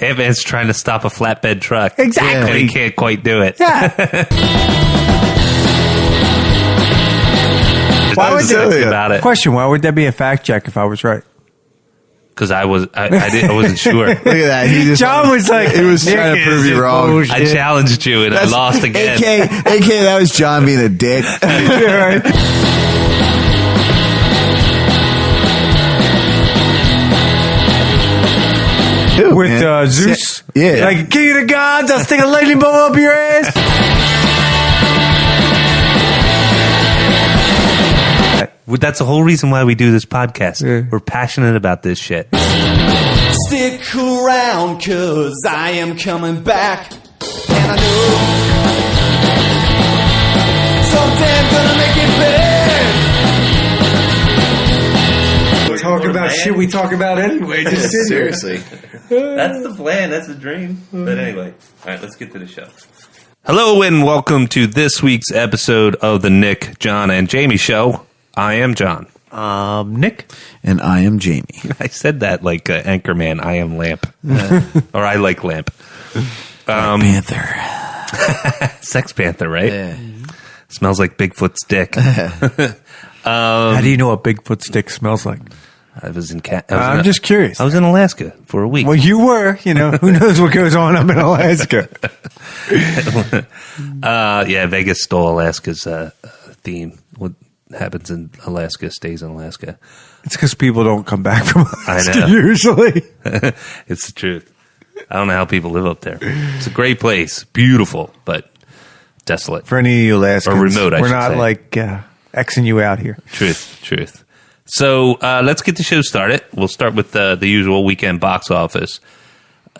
Ant-Man's trying to stop a flatbed truck. Exactly. And he can't quite do it. Yeah. Why would that about it? Question, why would that be a fact check if I was right? Because I wasn't sure. Look at that. John was like, he was trying to prove you wrong. I challenged you and I lost again. AK, that was John being a dick. With Zeus? Yeah. Like, king of the gods, I'll stick a lightning bolt up your ass. That's the whole reason why we do this podcast. Yeah. We're passionate about this shit. Stick around, cause I am coming back. And I know someday I'm gonna make it better. We talk about shit we talk about anyway. Just Seriously. That's the plan. That's the dream. But anyway, all right, let's get to the show. Hello and welcome to this week's episode of the Nick, John, and Jamie Show. I am John. Nick. And I am Jamie. I said that like Anchorman. I am Lamp. Or I like Lamp. Panther. Sex Panther, right? Yeah. Smells like Bigfoot's dick. How do you know what Bigfoot's dick smells like? I was in I'm just curious. I was in Alaska for a week. Well, you were, who knows what goes on up in Alaska. Yeah, Vegas stole Alaska's theme. What happens in Alaska stays in Alaska. It's because people don't come back from Alaska I know. usually. It's the truth. I don't know how people live up there. It's a great place. Beautiful, but desolate. For any of you Alaskans, Or remote, I we're should not say. like Xing you out here. Truth. So let's get the show started. We'll start with the usual weekend box office.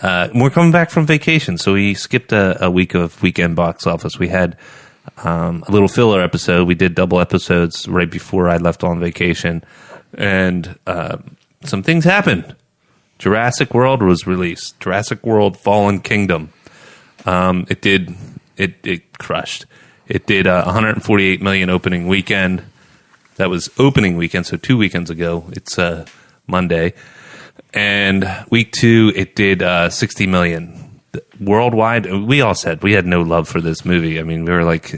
We're coming back from vacation, so we skipped a week of weekend box office. We had a little filler episode. We did double episodes right before I left on vacation, and some things happened. Jurassic World was released. Jurassic World Fallen Kingdom. It crushed. It did 148 million opening weekend. That was opening weekend, so 2 weekends ago. It's Monday. And week 2, it did 60 million. Worldwide, we all said we had no love for this movie. I mean, we were like,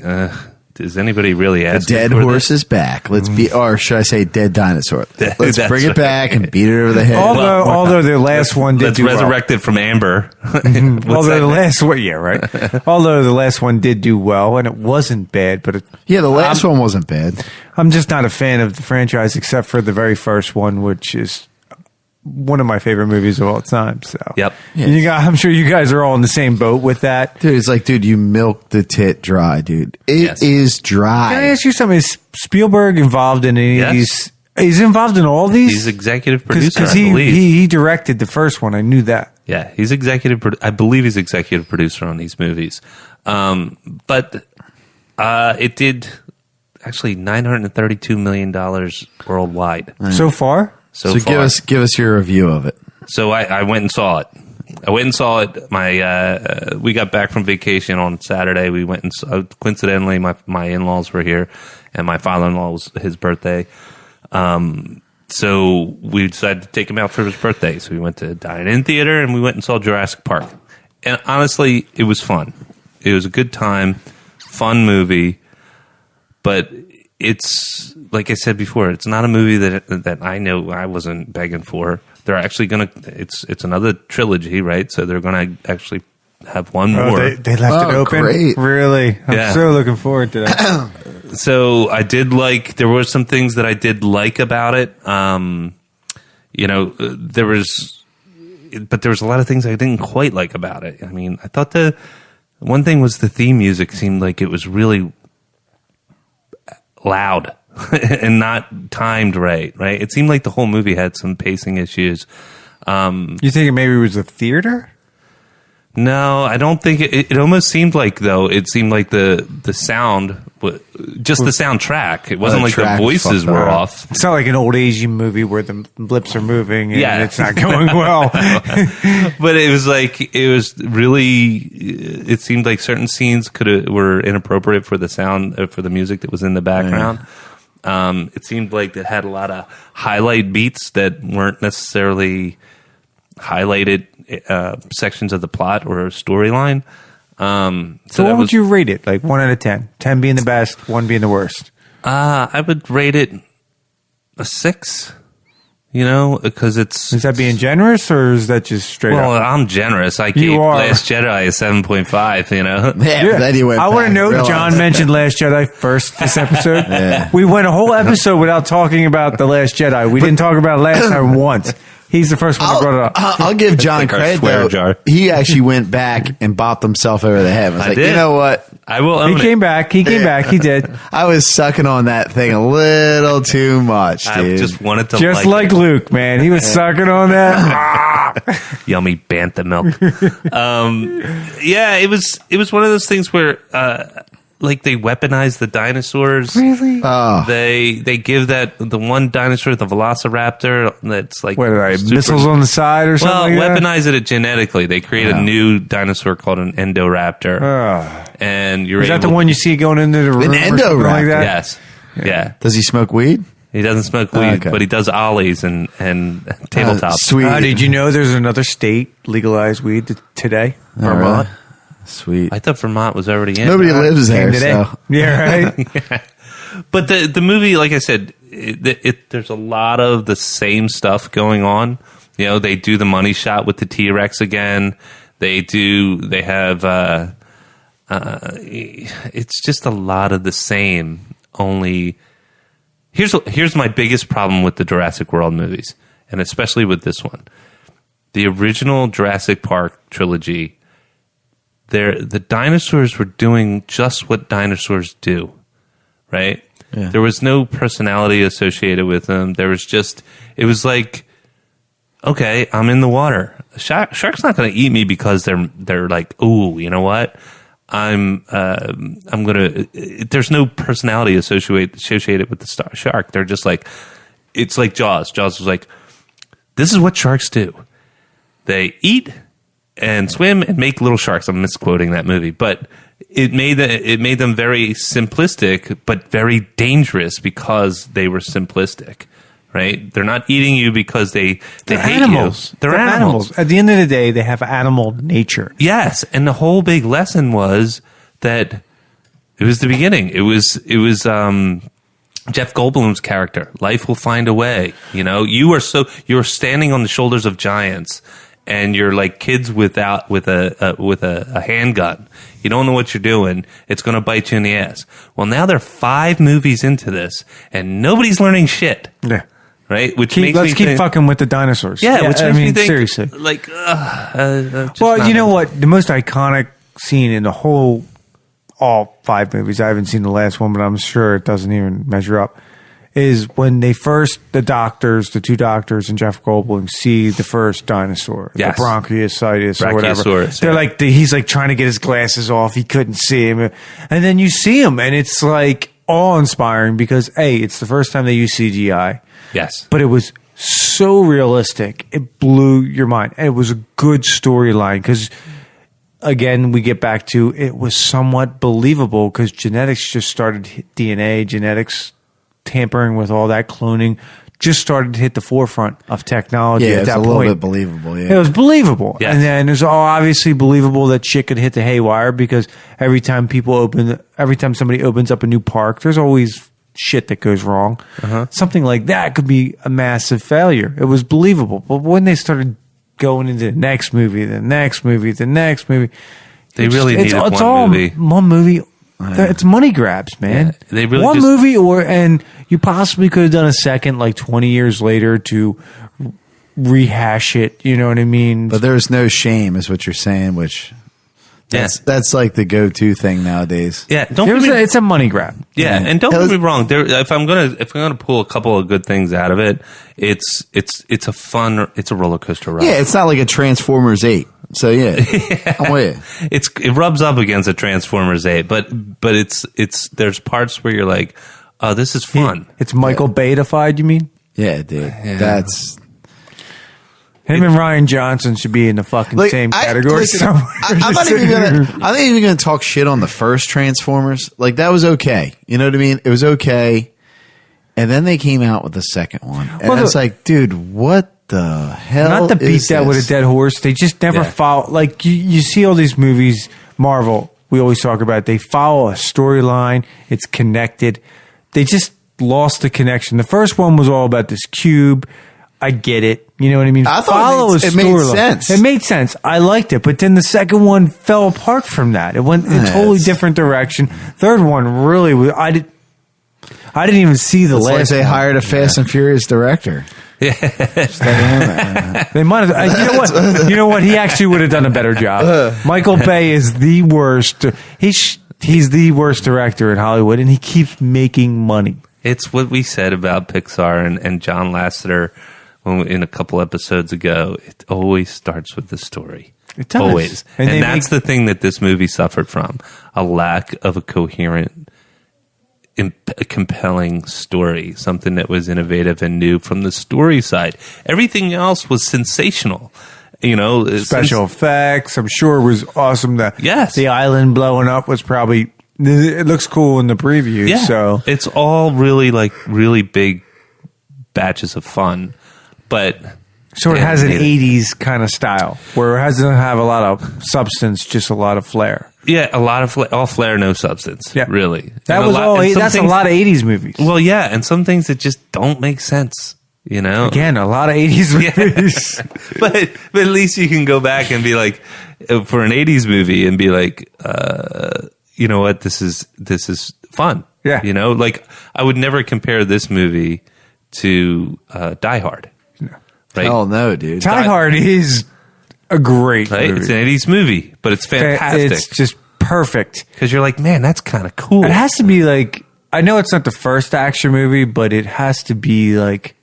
does anybody really ask? The dead horse is back. Let's be, or should I say, dead dinosaur? Let's bring it back and beat it over the head. Although the last one did Let's do resurrect it from Amber. Although the last one, yeah, right. Although the last one did do well, and it wasn't bad, but Yeah, the last one wasn't bad. I'm just not a fan of the franchise, except for the very first one, which is one of my favorite movies of all time. So, Yep. I'm sure you guys are all in the same boat with that. Dude, it's like, dude, you milked the tit dry, dude. It is dry. Can I ask you something? Is Spielberg involved in any of these? He's involved in all these? He's executive producer, Because I believe. he directed the first one. I knew that. Yeah, he's I believe he's executive producer on these movies. But it did actually $932 million worldwide. So far? So far. give us your review of it. So I went and saw it. We got back from vacation on Saturday. We went and coincidentally, my in-laws were here, and my father-in-law was his birthday. So we decided to take him out for his birthday. So we went to Dine-In Theater, and we went and saw Jurassic Park. And honestly, it was fun. It was a good time, fun movie, but it's like I said before. It's not a movie that I know I wasn't begging for. They're actually gonna. It's another trilogy, right? So they're gonna actually have one more. They left it open. Great. Really, I'm so looking forward to that. So I did like. There were some things that I did like about it. There was a lot of things I didn't quite like about it. I mean, I thought the one thing was the theme music seemed like it was really loud and not timed right. It seemed like the whole movie had some pacing issues. You think maybe it was the theater? No, I don't think it almost seemed like, though, it seemed like the sound, just the soundtrack. It wasn't like the voices were off. It's not like an old Asian movie where the lips are moving and it's not going well. But it was like, it seemed like certain scenes were inappropriate for the sound, for the music that was in the background. Yeah. It seemed like it had a lot of highlight beats that weren't necessarily highlighted sections of the plot or storyline. So what would you rate it? Like 1 out of 10? 10 being the best, 1 being the worst. I would rate it a 6. You know, because it's... Is that being generous, or is that just straight up? Well, I'm generous. I gave Last Jedi a 7.5, you know? Yeah. Then you went I want to back and know realized. John mentioned Last Jedi first this episode. Yeah. We went a whole episode without talking about The Last Jedi. We didn't talk about it last time once. He's the first one that brought it up. I'll give John like our credit, swear though. jar. He actually went back and bopped himself over the head. I was I like, did. you know what? I will own He came back. He came back. He did. I was sucking on that thing a little too much, I dude. just wanted to Just like it. Luke, man. He was sucking on that. Yummy bantha milk. Yeah, it was one of those things where like they weaponized the dinosaurs. Really? Oh. They give the one dinosaur, the Velociraptor, that's like What are they? super- Missiles on the side or Well, something like that? weaponize it genetically. They create a new dinosaur called an Endoraptor, and you're Is that able the one you see going into the room or something like Endoraptor? that? Yes, yeah. Does he smoke weed? He doesn't smoke weed, Okay. but he does ollies and tabletops. Sweet. Did you know there's another state legalized weed today? Oh, really? Vermont. Sweet. I thought Vermont was already in. Nobody lives Came there, today. so. Yeah, right? But the movie, like I said, there's a lot of the same stuff going on. You know, they do the money shot with the T-Rex again. They have. It's just a lot of the same. Only here's my biggest problem with the Jurassic World movies, and especially with this one. The original Jurassic Park trilogy. The dinosaurs were doing just what dinosaurs do, right? Yeah. There was no personality associated with them. There was just, it was like, okay, I'm in the water. Shark's not going to eat me because they're like, ooh, you know what? I'm gonna. There's no personality associated with the shark. They're just like, it's like Jaws. Jaws was like, this is what sharks do. They eat and swim and make little sharks. I'm misquoting that movie, but it made them very simplistic, but very dangerous because they were simplistic, right? They're not eating you because they hate animals. you. They're animals. At the end of the day, they have animal nature. Yes, and the whole big lesson was that it was the beginning. It was Jeff Goldblum's character. Life will find a way. You know, you're standing on the shoulders of giants. And you're like kids with a handgun. You don't know what you're doing. It's going to bite you in the ass. Well, now they're 5 movies into this, and nobody's learning shit. Yeah. Right? Which Let's keep fucking with the dinosaurs. Yeah, which makes me think, seriously. like, Well, you know what? The most iconic scene in the whole, all 5 movies, I haven't seen the last one, but I'm sure it doesn't even measure up, is when the 2 doctors and Jeff Goldblum see the first dinosaur, Yes. the Bronchiositis or whatever. Brachiosaurus, They're yeah. like, he's like trying to get his glasses off. He couldn't see him. And then you see him, and it's like awe-inspiring because, A, it's the first time they use CGI. Yes. But it was so realistic. It blew your mind. And it was a good storyline because, again, we get back to it was somewhat believable because genetics just started DNA, genetics tampering with all that cloning just started to hit the forefront of technology Yeah, at it's that a point. little bit believable. Yeah. It was believable. Yes. And then it was all obviously believable that shit could hit the haywire because every time somebody opens up a new park, there's always shit that goes wrong. Something like that could be a massive failure. It was believable. But when they started going into the next movie, they really it's needed one all movie. one movie. It's money grabs, man. Yeah, they really one just- movie, and you possibly could have done a second, like 20 years later, to rehash it. You know what I mean? But there's no shame, is what you're saying, which that's like the go-to thing nowadays. Yeah. It's a money grab. Yeah, and don't get me wrong. If I'm gonna pull a couple of good things out of it, it's a roller coaster ride. Yeah, it's not like a Transformers 8. So yeah, I'm with you. It rubs up against a Transformers 8, but it's there's parts where you're like, oh, this is fun. It's Michael Bay-ified, you mean? Yeah, dude. That's Him and Ryan Johnson should be in the fucking same category. listen, I'm not even gonna talk shit on the first Transformers. Like that was okay. You know what I mean? It was okay. And then they came out with the second one, and Well, it's like, dude, what the hell? Not to beat is that with a this? dead horse. They just never Yeah. follow. Like you see all these movies, Marvel. We always talk about it. They follow a storyline. It's connected. They just lost the connection. The first one was all about this cube. I get it. You know what I mean? I thought follow it a made storyline. sense. It made sense. I liked it. But then the second one fell apart from that. It went in a totally different direction. Third one really was. I didn't even see the It's like last. they one. hired a Fast and Furious director. They might have. You know what? You know what? He actually would have done a better job. Michael Bay is the worst. He's the worst director in Hollywood, and he keeps making money. It's what we said about Pixar and John Lasseter in a couple episodes ago. It always starts with the story. It does. Always. And And they that's the thing that this movie suffered from. A lack of a coherent, compelling story. Something that was innovative and new from the story side. Everything else was sensational. You know, Special effects, I'm sure, was awesome. Yes. The island blowing up was probably. It looks cool in the preview. Yeah. So it's all really big batches of fun. But it has an 80s kind of style where it doesn't have a lot of substance, just a lot of flair. yeah, a lot of all flair, no substance. Yeah. Really. That And was a lot, all. and some That's a things- lot of 80s movies. Well, yeah, and some things that just don't make sense. You know. Again, a lot of 80s movies. but at least you can go back and be like, for an 80s movie and be like, you know what, this is fun. Yeah. You know, like I would never compare this movie to Die Hard. Right? Hell no, dude. Die Hard is a great Right? movie. It's an 80s movie, but it's fantastic. It's just perfect. Because you're like, man, that's kind of cool. It has to be like, I know it's not the first action movie, but it has to be like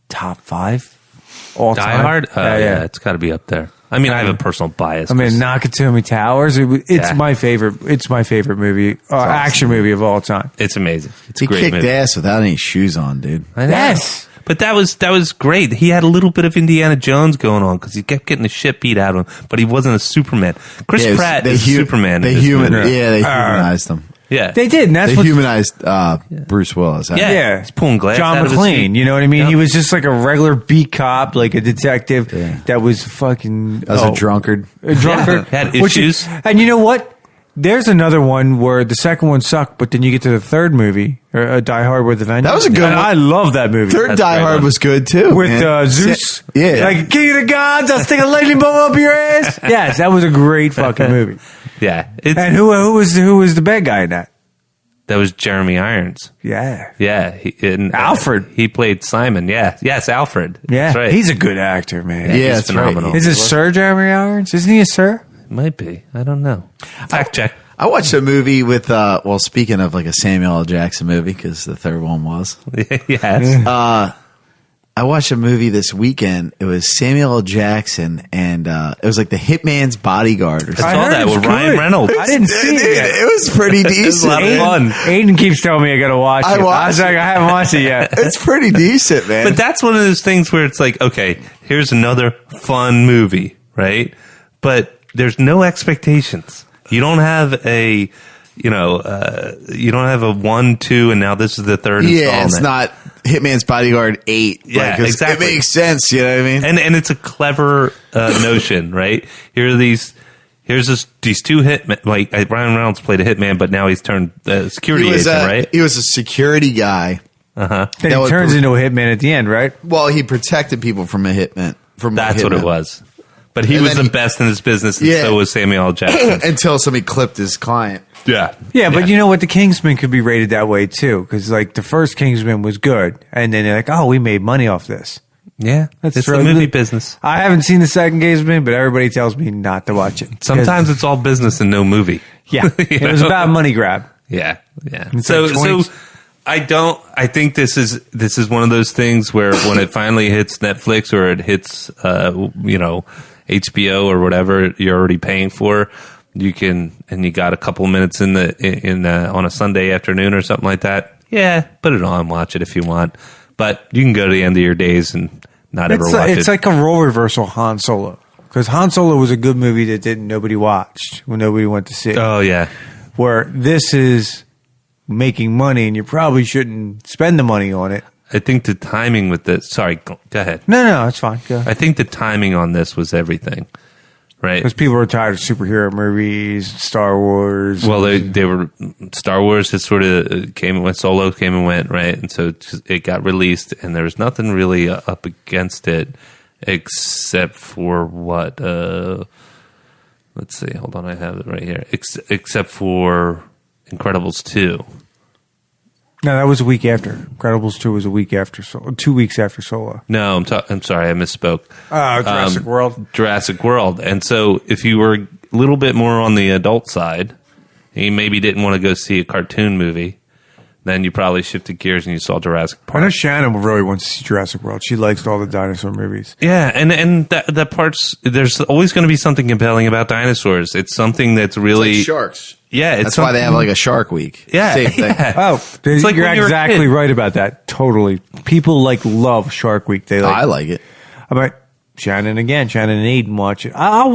top 5 all Die time. Hard? Yeah. It's got to be up there. I mean, I have a personal bias. I mean, 'cause- Nakatomi Towers. It's Yeah. my favorite. It's my favorite movie, action movie of all time. it's amazing. It's He a great kicked movie. ass without any shoes on, dude. I know. Yes. But that was great. He had a little bit of Indiana Jones going on because he kept getting the shit beat out of him, but he wasn't a Superman. Chris Yeah, it was- Pratt they is hu- Superman. They in this movie. they humanized him. Yeah, They did, and that's They what. humanized Bruce Willis. Yeah. Yeah, He's pulling glass John out of his McClane. feet. You know what I mean? Yep. He was just like a regular beat cop, like a detective Yeah. that was fucking As a drunkard. A drunkard. Yeah, had Which issues. and you know what? There's another one where the second one sucked, but then you get to the third movie, or Die Hard with a Vengeance. That was a good and one. I love that movie. Third That's a Die great Hard one. was good too. with man. Zeus. Yeah. Like, King of the Gods, I'll stick a lightning bolt up your ass. Yes, that was a great fucking movie. Yeah, it's, And who was the bad guy in that? that was Jeremy Irons. Yeah. Yeah, Alfred. He played Simon. Yeah, yes, Alfred. Yeah. That's right. He's a good actor, man. Yeah, he's that's right. phenomenal. Is it Sir Jeremy Irons? Isn't he a Sir? Might be. I don't know. Fact check. I watched a movie with, speaking of like a Samuel L. Jackson movie, because the third one was. Yes. I watched a movie this weekend. It was Samuel L. Jackson, and it was like The Hitman's Bodyguard or I something. saw heard that it's with Ryan good. Reynolds. I didn't see it yet. It was pretty decent. lot of fun. Aiden keeps telling me I gotta watch I it. I watched was like, I haven't watched it yet. It's pretty decent, man. But that's one of those things where it's like, okay, here's another fun movie, right? But there's no expectations. You don't have a, you don't have a 1, 2, and now this is the third yeah, installment. it's not Hitman's Bodyguard 8. Yeah, Like, 'cause exactly. It makes sense, you know what I mean? And it's a clever notion, right? Here's these two hitmen. Like Ryan Reynolds played a hitman, but now he's turned security agent, right? He was a security guy. Then That he was- turns into a hitman at the end, right? Well, he protected people from a hitman. That's what it was. But he And was then the best in his business, and Yeah. so was Samuel L. Jackson. Until somebody clipped his client. Yeah, Yeah, but you know what? The Kingsman could be rated that way too, because like the first Kingsman was good, and then they're like, "Oh, we made money off this." yeah, That's it's true. the movie business. I haven't seen the second Kingsman, but everybody tells me not to watch it. Sometimes it's all business and no movie. yeah, You it was know? about money grab. Yeah. It's So, like 20 so I think this is one of those things where when it finally hits Netflix or it hits, HBO or whatever you're already paying for, you got a couple of minutes on a Sunday afternoon or something like that. Yeah, put it on, watch it if you want, but you can go to the end of your days and not ever watch it. It's like a role reversal Han Solo, because Han Solo was a good movie that nobody watched when nobody went to see it. Oh yeah, Where this is making money, and you probably shouldn't spend the money on it. I think the timing with this. Sorry, go ahead. No, it's fine. Go. I think the timing on this was everything, right? Because people are tired of superhero movies, Star Wars. Well, they were Star Wars. Had sort of came and went. Solo came and went, right? And so it got released, and there was nothing really up against it except for what. Let's see. Hold on, I have it right here. Except for Incredibles 2. No, that was a week after. Incredibles 2 was a week after. 2 weeks after Solo. No, I'm sorry, I misspoke. Jurassic World. Jurassic World. And so if you were a little bit more on the adult side, and you maybe didn't want to go see a cartoon movie, then you probably shifted gears and you saw Jurassic Park. I know Shannon really wants to see Jurassic World. She likes all the dinosaur movies. Yeah, and that part's, there's always going to be something compelling about dinosaurs. It's something that's really... Like sharks. Yeah, it's That's why they have like a Shark Week. Yeah, Same thing. yeah. Oh, It's like you're when you were a exactly kid. right about that. Totally. People love Shark Week. They I like it. I'm like, Shannon and Aiden watch it. I'll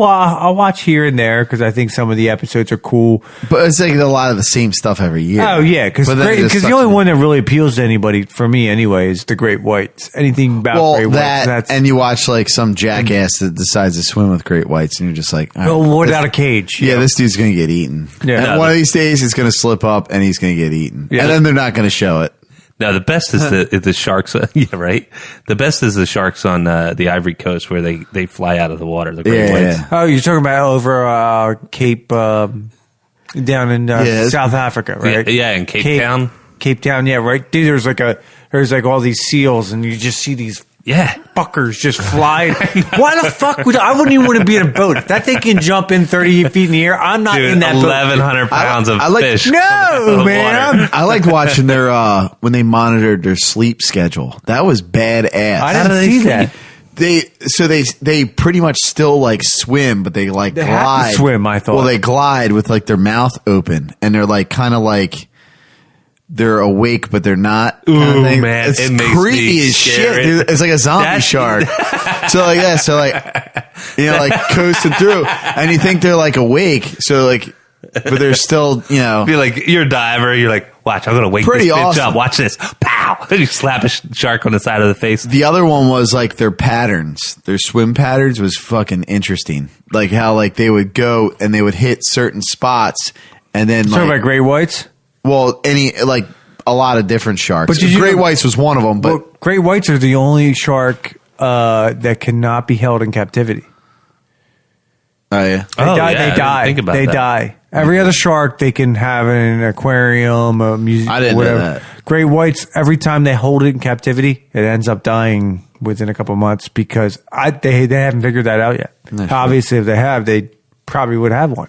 watch here and there because I think some of the episodes are cool. But it's like a lot of the same stuff every year. Oh yeah, because But then it just the sucks only in. one that really appeals to anybody, for me anyway, is the Great Whites. Anything about Great Whites, that's and you watch like some jackass that decides to swim with great whites, and you're just like, all right, well, without a cage. yeah, this dude's gonna get eaten. Yeah. And one of these days, he's gonna slip up and he's gonna get eaten, Yeah. and then they're not gonna show it. No, the best is the sharks. Yeah, right. The best is the sharks on the Ivory Coast where they fly out of the water. The great whites. Yeah. Oh, you're talking about over Cape down in Yeah. South Africa, right? Yeah, in Cape Town. Cape Town, yeah, right. Dude, there's like all these seals, and you just see these Yeah. fuckers just fly. Why the fuck I wouldn't even want to be in a boat. If that thing can jump in 30 feet in the air, I'm not Dude, in that 1,100 pounds of I like- fish. No, man. I liked watching their when they monitored their sleep schedule. That was badass. I How do didn't they see sleep? that. They pretty much still like swim, but they like They have to glide. swim, I thought. Well, they glide with like their mouth open, and they're like kind of like they're awake, but they're not. Kind of Ooh, thing. man, it's it makes creepy me as shit. scared. Dude. It's like a zombie That- shark. So like coasting through, and you think they're like awake, so like, but they're still Be like, you're a diver. You're like, watch, I'm going to wake Pretty this bitch awesome. up. Watch this. Pow! You slap a shark on the side of the face. The other one was like their patterns, their swim patterns was fucking interesting. Like how like they would go and they would hit certain spots, and then Talking like, about great whites? well, any like a lot of different sharks. But did you Great know- whites was one of them, but Well, great whites are the only shark that cannot be held in captivity. oh yeah, They Oh, die. yeah, I They didn't die. think about They that. die. Every other shark they can have in an aquarium, a museum, I didn't know whatever. that. Great whites, every time they hold it in captivity, it ends up dying within a couple months because they haven't figured that out yet. That's Obviously, if they have, they probably would have one.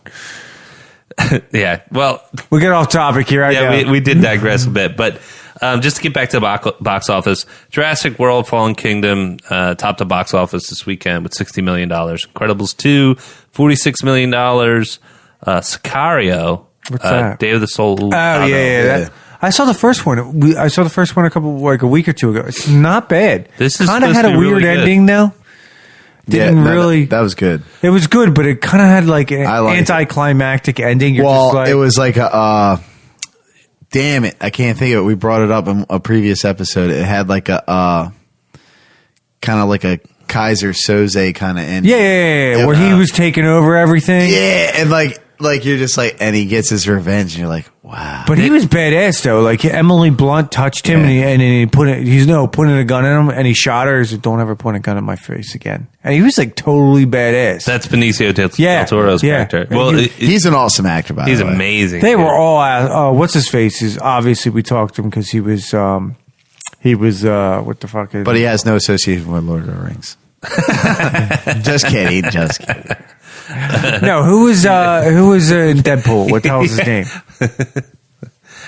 Yeah. Well, We get off topic here. we did digress a bit, but just to get back to the box office, Jurassic World Fallen Kingdom topped the box office this weekend with $60 million. Incredibles 2, $46 million. Sicario, What's that? Day of the Soul. Oh yeah. That- I saw the first one. I saw the first one a week or two ago. It's not bad. This is kind of supposed had to a be weird really good. ending though. Didn't really. that was good. It was good, but it kind of had like an I liked it. anticlimactic ending. You're Well, just like, it was like a damn it, I can't think of it. We brought it up in a previous episode. It had like a kind of like a Kaiser Soze kind of ending. yeah, where he was taking over everything. Yeah, and like you're just like, and he gets his revenge, and you're like, wow. But he was badass though. Like Emily Blunt touched him, Yeah. and he putting a gun in him, and he shot her. He said, "Don't ever point a gun in my face again." And he was like totally badass. That's Benicio del Yeah, Toro's yeah. character. And Well, He's an awesome actor, by he's the way. amazing. They dude. were all. What's his face? Is obviously we talked to him because he was. What the fuck? But he has no association with Lord of the Rings. Just kidding. No, who was in Deadpool? What the hell is his name?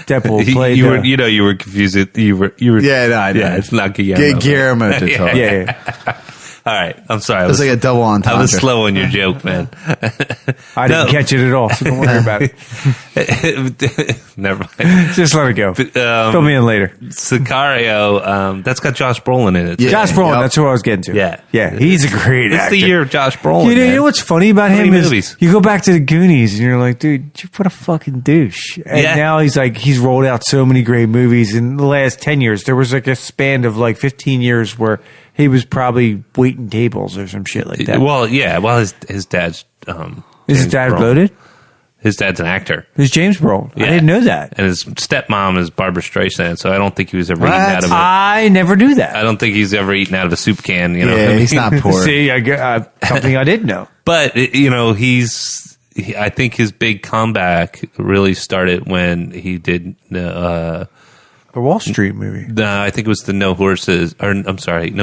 Deadpool played. You were confused. You were. Yeah, no, I know. Yeah, it's not Guillermo. Guillermo del Toro. yeah. All right. I'm sorry. It's like a double entendre. I was slow on your joke, man. I didn't catch it at all, so don't worry about it. Never mind. Just let it go. Fill me in later. Sicario, that's got Josh Brolin in it. Yeah. Josh Brolin, Yep. that's who I was getting to. Yeah. Yeah, he's a great It's actor. the year of Josh Brolin. You man. know what's funny about How him many is movies? you go back to the Goonies and you're like, dude, what a fucking douche. And Yeah. now he's rolled out so many great movies in the last 10 years. There was like a span of like 15 years where he was probably waiting tables or some shit like that. Well, yeah. Well, his dad's. Is his James dad Brolin. loaded? His dad's an actor. Who's James Brolin? Yeah. I didn't know that. And his stepmom is Barbara Streisand, so I don't think he was ever eaten What? out of it. I never knew that. I don't think he's ever eaten out of a soup can. You know, Yeah, he's not poor. See, something I didn't know. But I think his big comeback really started when he did. The Wall Street movie. I think it was the No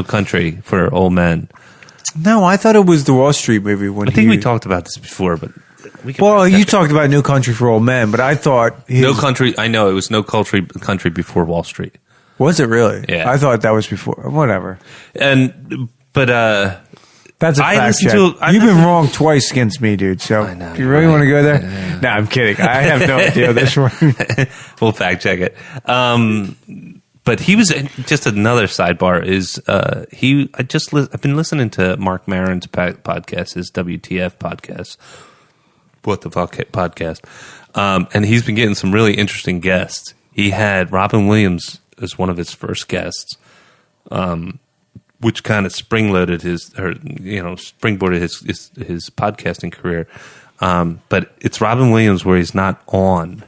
Country for Old Men. No, I thought it was the Wall Street movie. When I think we talked about this before, but we can. Well, you talked about No Country for Old Men, but I thought No Country. I know it was No Country before Wall Street. Was it really? Yeah. I thought that was before. Whatever. But That's a I fact listened check. to- I You've been listened- wrong twice against me, dude. So I know, do you you're really right. want to go there? No, I'm kidding. I have no idea this one. we'll fact check it. But he was just another sidebar. I've been listening to Mark Maron's podcast, his WTF podcast. What the fuck podcast? And he's been getting some really interesting guests. He had Robin Williams as one of his first guests, which kind of springboarded his podcasting career. But it's Robin Williams where he's not on.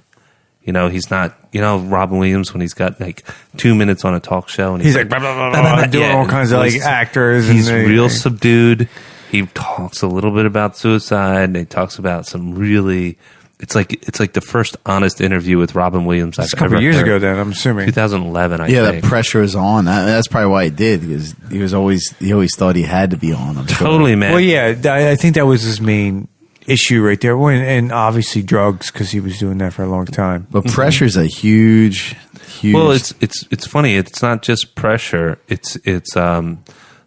He's not, Robin Williams when he's got like 2 minutes on a talk show and He's like blah, blah, blah, blah, doing all kinds of like actors. He's and real subdued. He talks a little bit about suicide and he talks about some really, it's like the first honest interview with Robin Williams I've It's a couple ever of years heard. ago then, I'm assuming. 2011, I Yeah, think. the pressure is on. That's probably why he did, because he always thought he had to be on. I'm sure. Totally, man. Well, yeah, I think that was his main issue right there. And obviously drugs, because he was doing that for a long time. But pressure's a huge. Well, it's funny. It's not just pressure. It's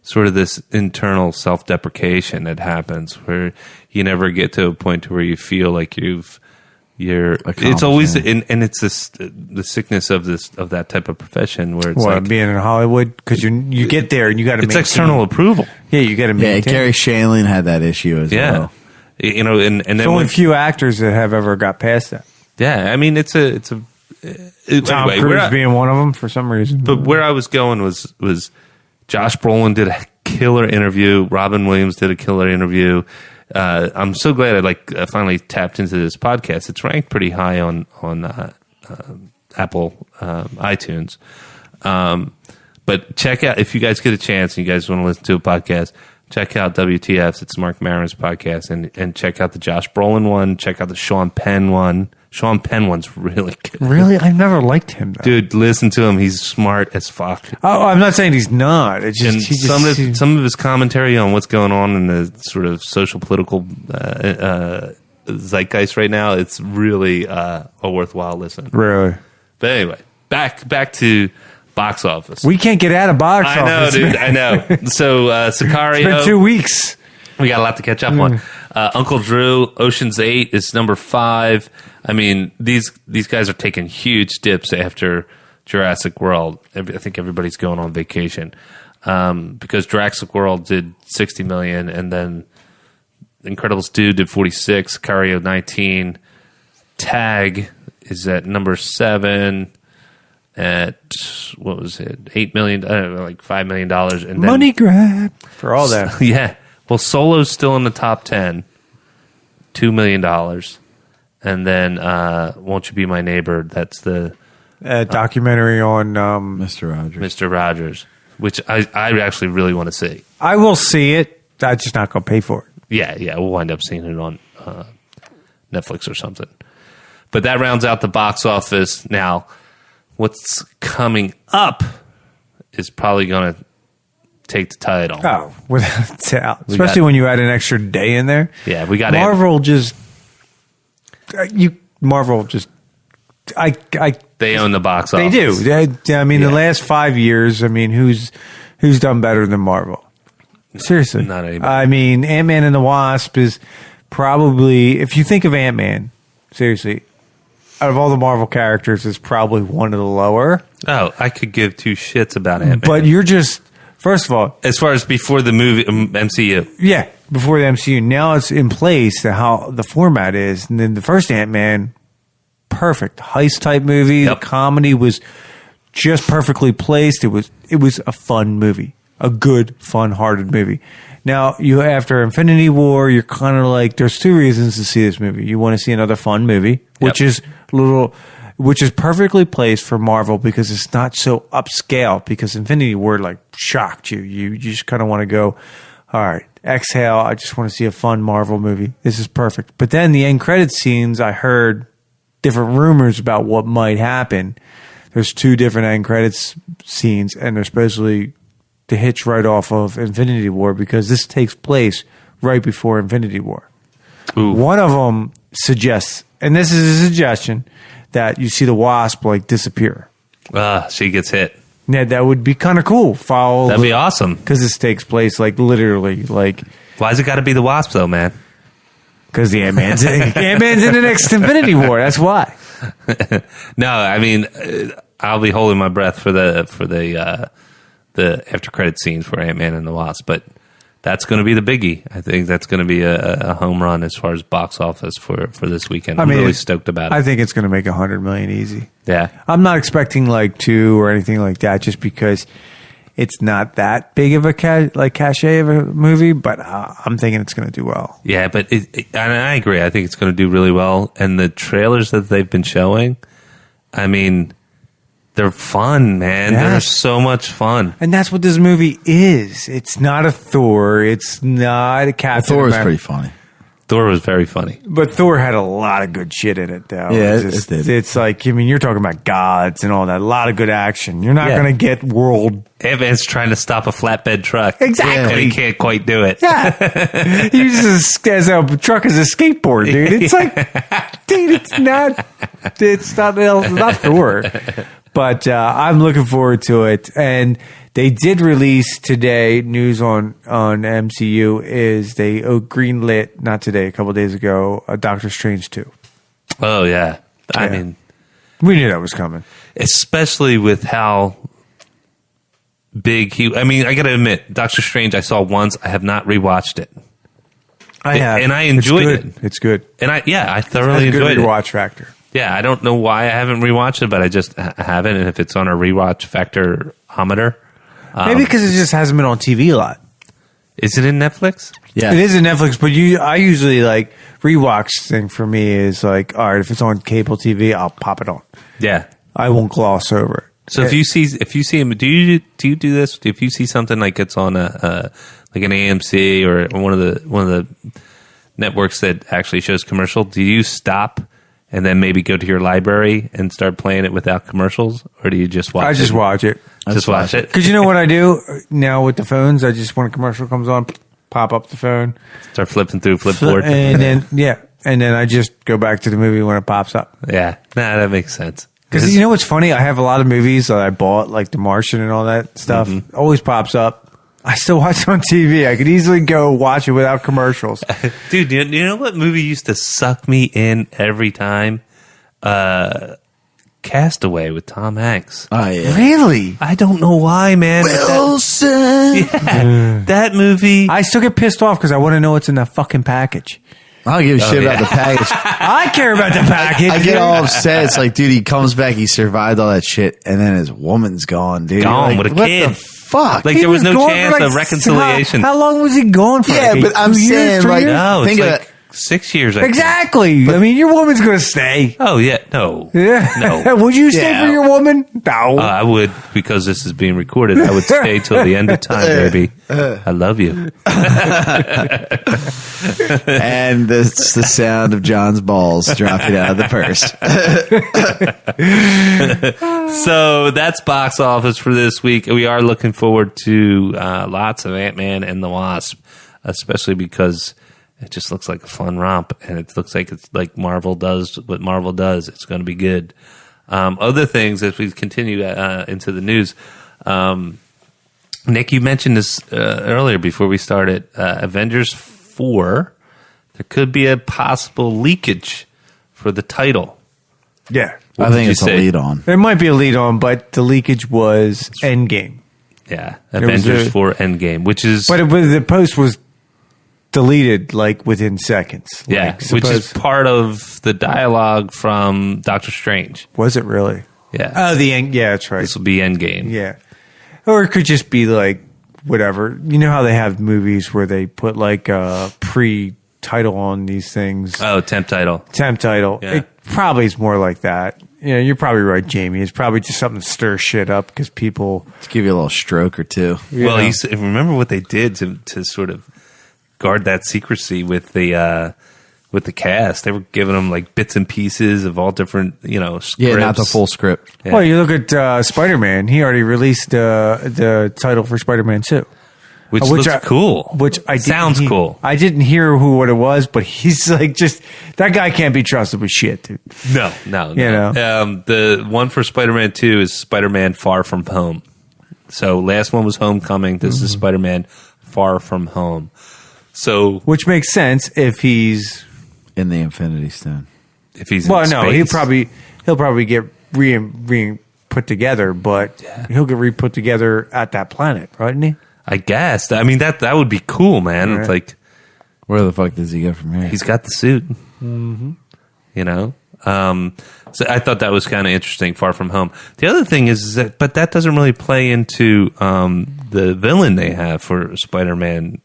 sort of this internal self-deprecation that happens where you never get to a point to where you feel like it's always and it's the sickness of that type of profession where it's like being in Hollywood, because you get there and you got to it's external approval. Yeah, you got to Yeah, maintain. Gary Shandling had that issue as Yeah, well. and then There's only a few actors that have ever got past that. yeah, I mean it's a Tom anyway, Cruise being one of them for some reason. But where I was going was Josh Brolin did a killer interview. Robin Williams did a killer interview. I'm so glad I finally tapped into this podcast. It's ranked pretty high on Apple iTunes. But check out, if you guys get a chance and you guys want to listen to a podcast, check out WTF's. It's Mark Maron's podcast, and check out the Josh Brolin one. Check out the Sean Penn one. Sean Penn one's really good. Really? I never liked him, though. Dude, listen to him. He's smart as fuck. Oh, I'm not saying he's not. It's And just, some of his commentary on what's going on in the sort of social political zeitgeist right now, it's really a worthwhile listen. really. But anyway, back to box office. We can't get out of box I know, office. dude. man. I know. So Sicario. It's been 2 weeks. We got a lot to catch up on. Uncle Drew, Ocean's 8 is number 5. I mean, these guys are taking huge dips after Jurassic World. I think everybody's going on vacation because Jurassic World did 60 million, and then Incredibles 2 did 46, Sicario 19. Tag is at number 7 at, what was it, $8 million, like $5 million. And then, Money grab. For all that. yeah. Well, Solo's still in the top 10, $2 million. And then Won't You Be My Neighbor, that's the Documentary on... Mr. Rogers. Mr. Rogers, which I actually really want to see. I will see it. I'm just not going to pay for it. Yeah, we'll wind up seeing it on Netflix or something. But that rounds out the box office. Now, what's coming up is probably going to take the title. Oh, without doubt. Especially when you add an extra day in there. Yeah, we got Marvel just... Marvel just... They own the box They office. do. I mean, Yeah. the last 5 years, I mean, who's done better than Marvel? Seriously. Not anybody. I mean, Ant-Man and the Wasp is probably, if you think of Ant-Man, seriously, out of all the Marvel characters, is probably one of the lower. Oh, I could give two shits about Ant-Man. But you're just, first of all, as far as before the movie MCU. yeah, before the MCU. Now it's in place to how the format is. And then the first Ant-Man, perfect. Heist type movie. Yep. The comedy was just perfectly placed. It was a fun movie. A good, fun-hearted movie. Now, after Infinity War, you're kind of like, there's two reasons to see this movie. You want to see another fun movie, which is perfectly placed for Marvel because it's not so upscale. Because Infinity War like shocked you. You just kind of want to go, all right, exhale. I just want to see a fun Marvel movie. This is perfect. But then the end credit scenes, I heard different rumors about what might happen. There's two different end credits scenes, and they're supposedly to hitch right off of Infinity War because this takes place right before Infinity War. Ooh. One of them suggests, and this is a suggestion, that you see the Wasp like disappear. She gets hit. Yeah, that would be kind of cool. That'd be awesome. Because this takes place like literally like. Why's it got to be the Wasp though, man? Because the Ant-Man's in the next Infinity War. That's why. No, I mean, I'll be holding my breath for the after credit scenes for Ant-Man and the Wasp, but that's going to be the biggie. I think that's going to be a home run as far as box office for this weekend. I'm really stoked about it. I think it's going to make $100 million easy. Yeah, I'm not expecting like 2 or anything like that, just because it's not that big of a cachet of a movie. But I'm thinking it's going to do well. yeah, but and I agree. I think it's going to do really well. And the trailers that they've been showing, I mean, they're fun, man. Yeah. They're so much fun. And that's what this movie is. It's not a Thor. It's not a Captain Thor was America. pretty funny. Thor was very funny. But Thor had a lot of good shit in it, though. Yeah, it's, it did. It's like, I mean, you're talking about gods and all that. A lot of good action. You're not Yeah. going to get world. Ant-Man's trying to stop a flatbed truck. Exactly. And he can't quite do it. Yeah. He uses as a truck as a skateboard, dude. It's like, dude, it's not Thor. But I'm looking forward to it. And they did release today, news on MCU is they greenlit, not today, a couple of days ago, Doctor Strange 2. Oh, yeah. I Yeah. mean, We knew that was coming. especially with how big he... I mean, I got to admit, Doctor Strange I saw once. I have not rewatched it. I have. And I enjoyed it. It's good. And I thoroughly Has a good enjoyed it. rewatch factor. Yeah, I don't know why I haven't rewatched it, but I just haven't. And if it's on a rewatch factor-ometer... Maybe because it just hasn't been on TV a lot. Is it in Netflix? Yeah. It is in Netflix, but I usually like rewatch thing for me is like, all right, if it's on cable TV, I'll pop it on. Yeah. I won't gloss over it. So if you see him, do you do this? If you see something like it's on like an AMC or one of the networks that actually shows commercial, do you stop and then maybe go to your library and start playing it without commercials, or do you just watch? I just watch it. Just watch it. Because you know what I do now with the phones? I just, when a commercial comes on, pop up the phone. Start flipping through Flipboard, And then I just go back to the movie when it pops up. yeah, that makes sense. Because you know what's funny? I have a lot of movies that I bought, like The Martian and all that stuff. Always pops up. I still watch it on TV. I could easily go watch it without commercials. Dude, you know what movie used to suck me in every time? Castaway with Tom Hanks. Oh, yeah. Really? I don't know why, man. Wilson. That movie. I still get pissed off because I want to know what's in that fucking package. I don't give a shit yeah. about the package. I care about the package. I get all upset. It's like, dude, he comes back, he survived all that shit, and then his woman's gone, dude. Gone You're like, with a what kid. the fuck? Like, He there was no gone for chance of reconciliation. How long was he gone for? Yeah, Like, but I'm 2 years, saying, 3 like, years? No, Think it's of like 6 years. I think. Exactly. I mean, your woman's going to stay. Oh, yeah. No. Yeah. No. Would you stay Yeah. for your woman? No. I would, because this is being recorded, I would stay till the end of time, baby. I love you. And it's the sound of John's balls dropping out of the purse. So that's box office for this week. We are looking forward to lots of Ant-Man and the Wasp, especially because it just looks like a fun romp, and it looks like it's like Marvel does what Marvel does. It's going to be good. Other things, as we continue into the news, Nick, you mentioned this earlier before we started. Avengers 4, there could be a possible leakage for the title. Yeah. I think it's a lead on. There might be a lead on, but the leakage was Endgame. Yeah, Avengers 4 Endgame, which is... But the post was deleted like within seconds. Yeah, Like, which is part of the dialogue from Doctor Strange. Was it really? Yeah. Oh, the end. Yeah, that's right. This will be Endgame. Yeah. Or it could just be like whatever. You know how they have movies where they put like a pre-title on these things? Oh, temp title. Temp title. Yeah. It probably is more like that. Yeah, you're probably right, Jamie. It's probably just something to stir shit up because people... To give you a little stroke or two. Well, remember what they did to sort of guard that secrecy with the cast. They were giving them like bits and pieces of all different, scripts. Yeah, not the full script. Yeah. Well, you look at Spider-Man. He already released the title for Spider-Man 2. Which looks cool. Which sounds cool. I didn't hear what it was, but he's like that guy can't be trusted with shit, dude. No. You know? The one for Spider-Man 2 is Spider-Man Far From Home. So last one was Homecoming. This is Spider-Man Far From Home. So which makes sense if he's in the Infinity Stone. If he's well, in no, space. he'll probably get re put together, but he'll get re-put together at that planet, right? He? I guess. I mean, that would be cool, man. Right. It's like, where the fuck does he go from here? he's got the suit. So I thought that was kind of interesting. Far From Home. The other thing is that, but that doesn't really play into the villain they have for Spider-Man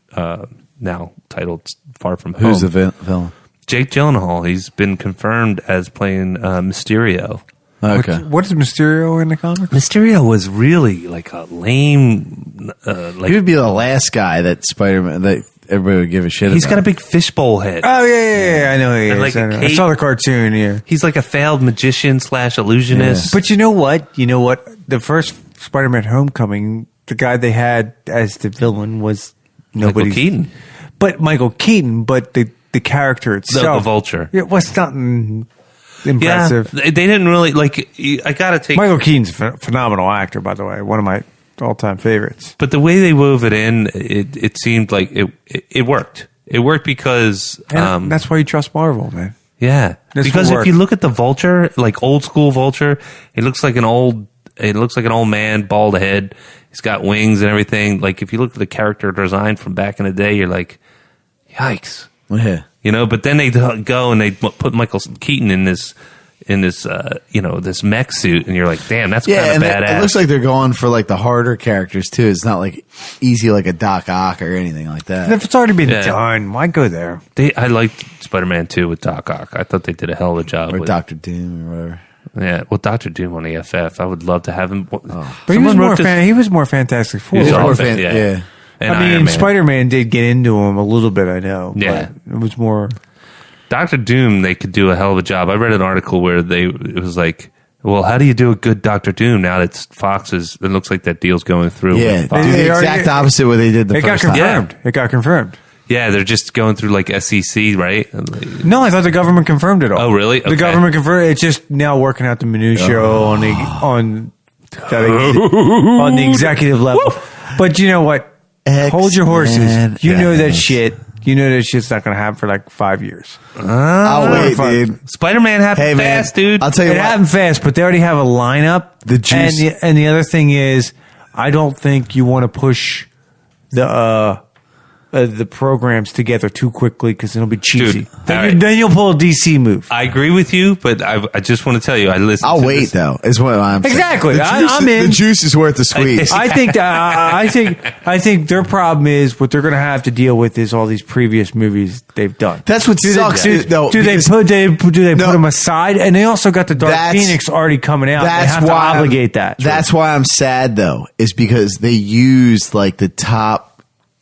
now titled Far From Home. Who's the villain? Jake Gyllenhaal. He's been confirmed as playing Mysterio. Okay. What is Mysterio in the comics? Mysterio was really like a lame. He would be the last guy that Spider-Man that everybody would give a shit He's about. got a big fishbowl head. Oh yeah, I know who he And is. like I a know. I cape. saw the cartoon. Yeah, He's like a failed magician / illusionist. but you know what? The first Spider-Man: Homecoming, the guy they had as the villain was Michael Keaton, but Michael Keaton, but the character itself, the Vulture. it was nothing impressive. Yeah, they didn't really like. I gotta take. Michael Keaton's a phenomenal actor, by the way, one of my all-time favorites. But the way they wove it in, it seemed like it worked. It worked because And that's why you trust Marvel, man. yeah. This Because will if work. you look at the Vulture, like old school Vulture, it looks like an old man, bald head. He's got wings and everything. Like if you look at the character design from back in the day, you're like, yikes. Yeah. But then they go and they put Michael Keaton in this this mech suit, and you're like, damn, that's kind of badass. It looks like they're going for like the harder characters too. It's not like easy like a Doc Ock or anything like that. If it's already been Yeah. done, why go there? I liked Spider-Man 2 with Doc Ock. I thought they did a hell of a job Or with Doctor Doom or whatever. Yeah, well, Dr. Doom on EFF. I would love to have him. But he was more Fantastic Four. He was More all fan- yeah. yeah. And I mean, Iron Man. Spider-Man did get into him a little bit, I know. Yeah. But it was more... Dr. Doom, they could do a hell of a job. I read an article where it was like, well, how do you do a good Dr. Doom now that Fox's, it looks like that deal's going through. Yeah, with Fox. do They the already- exact opposite what they did the It got first time. confirmed. It got confirmed. Yeah, they're just going through like SEC, right? No, I thought the government confirmed it all. Oh, really? The Okay. government confirmed it. It's just now working out the minutiae on the executive level. But you know what? Hold your horses. You know that shit. You know that shit's not going to happen for like 5 years. I'll wait, dude. Spider-Man happened Hey, man, fast, dude. I'll tell you It what. happened fast, but they already have a lineup. The juice. And the other thing is, I don't think you want to push the programs together too quickly because it'll be cheesy. Dude, all right. Then you'll pull a DC move. I agree with you, but I just want to tell you, I listened I'll to wait this. though. Is what I'm saying. Exactly. The juice, I'm in. The juice is worth the squeeze. I think their problem is what they're going to have to deal with is all these previous movies they've done. That's what sucks. Do they put them aside? And they also got the Dark Phoenix already coming out. They have to obligate that. That's why I'm sad though, is because they used like the top.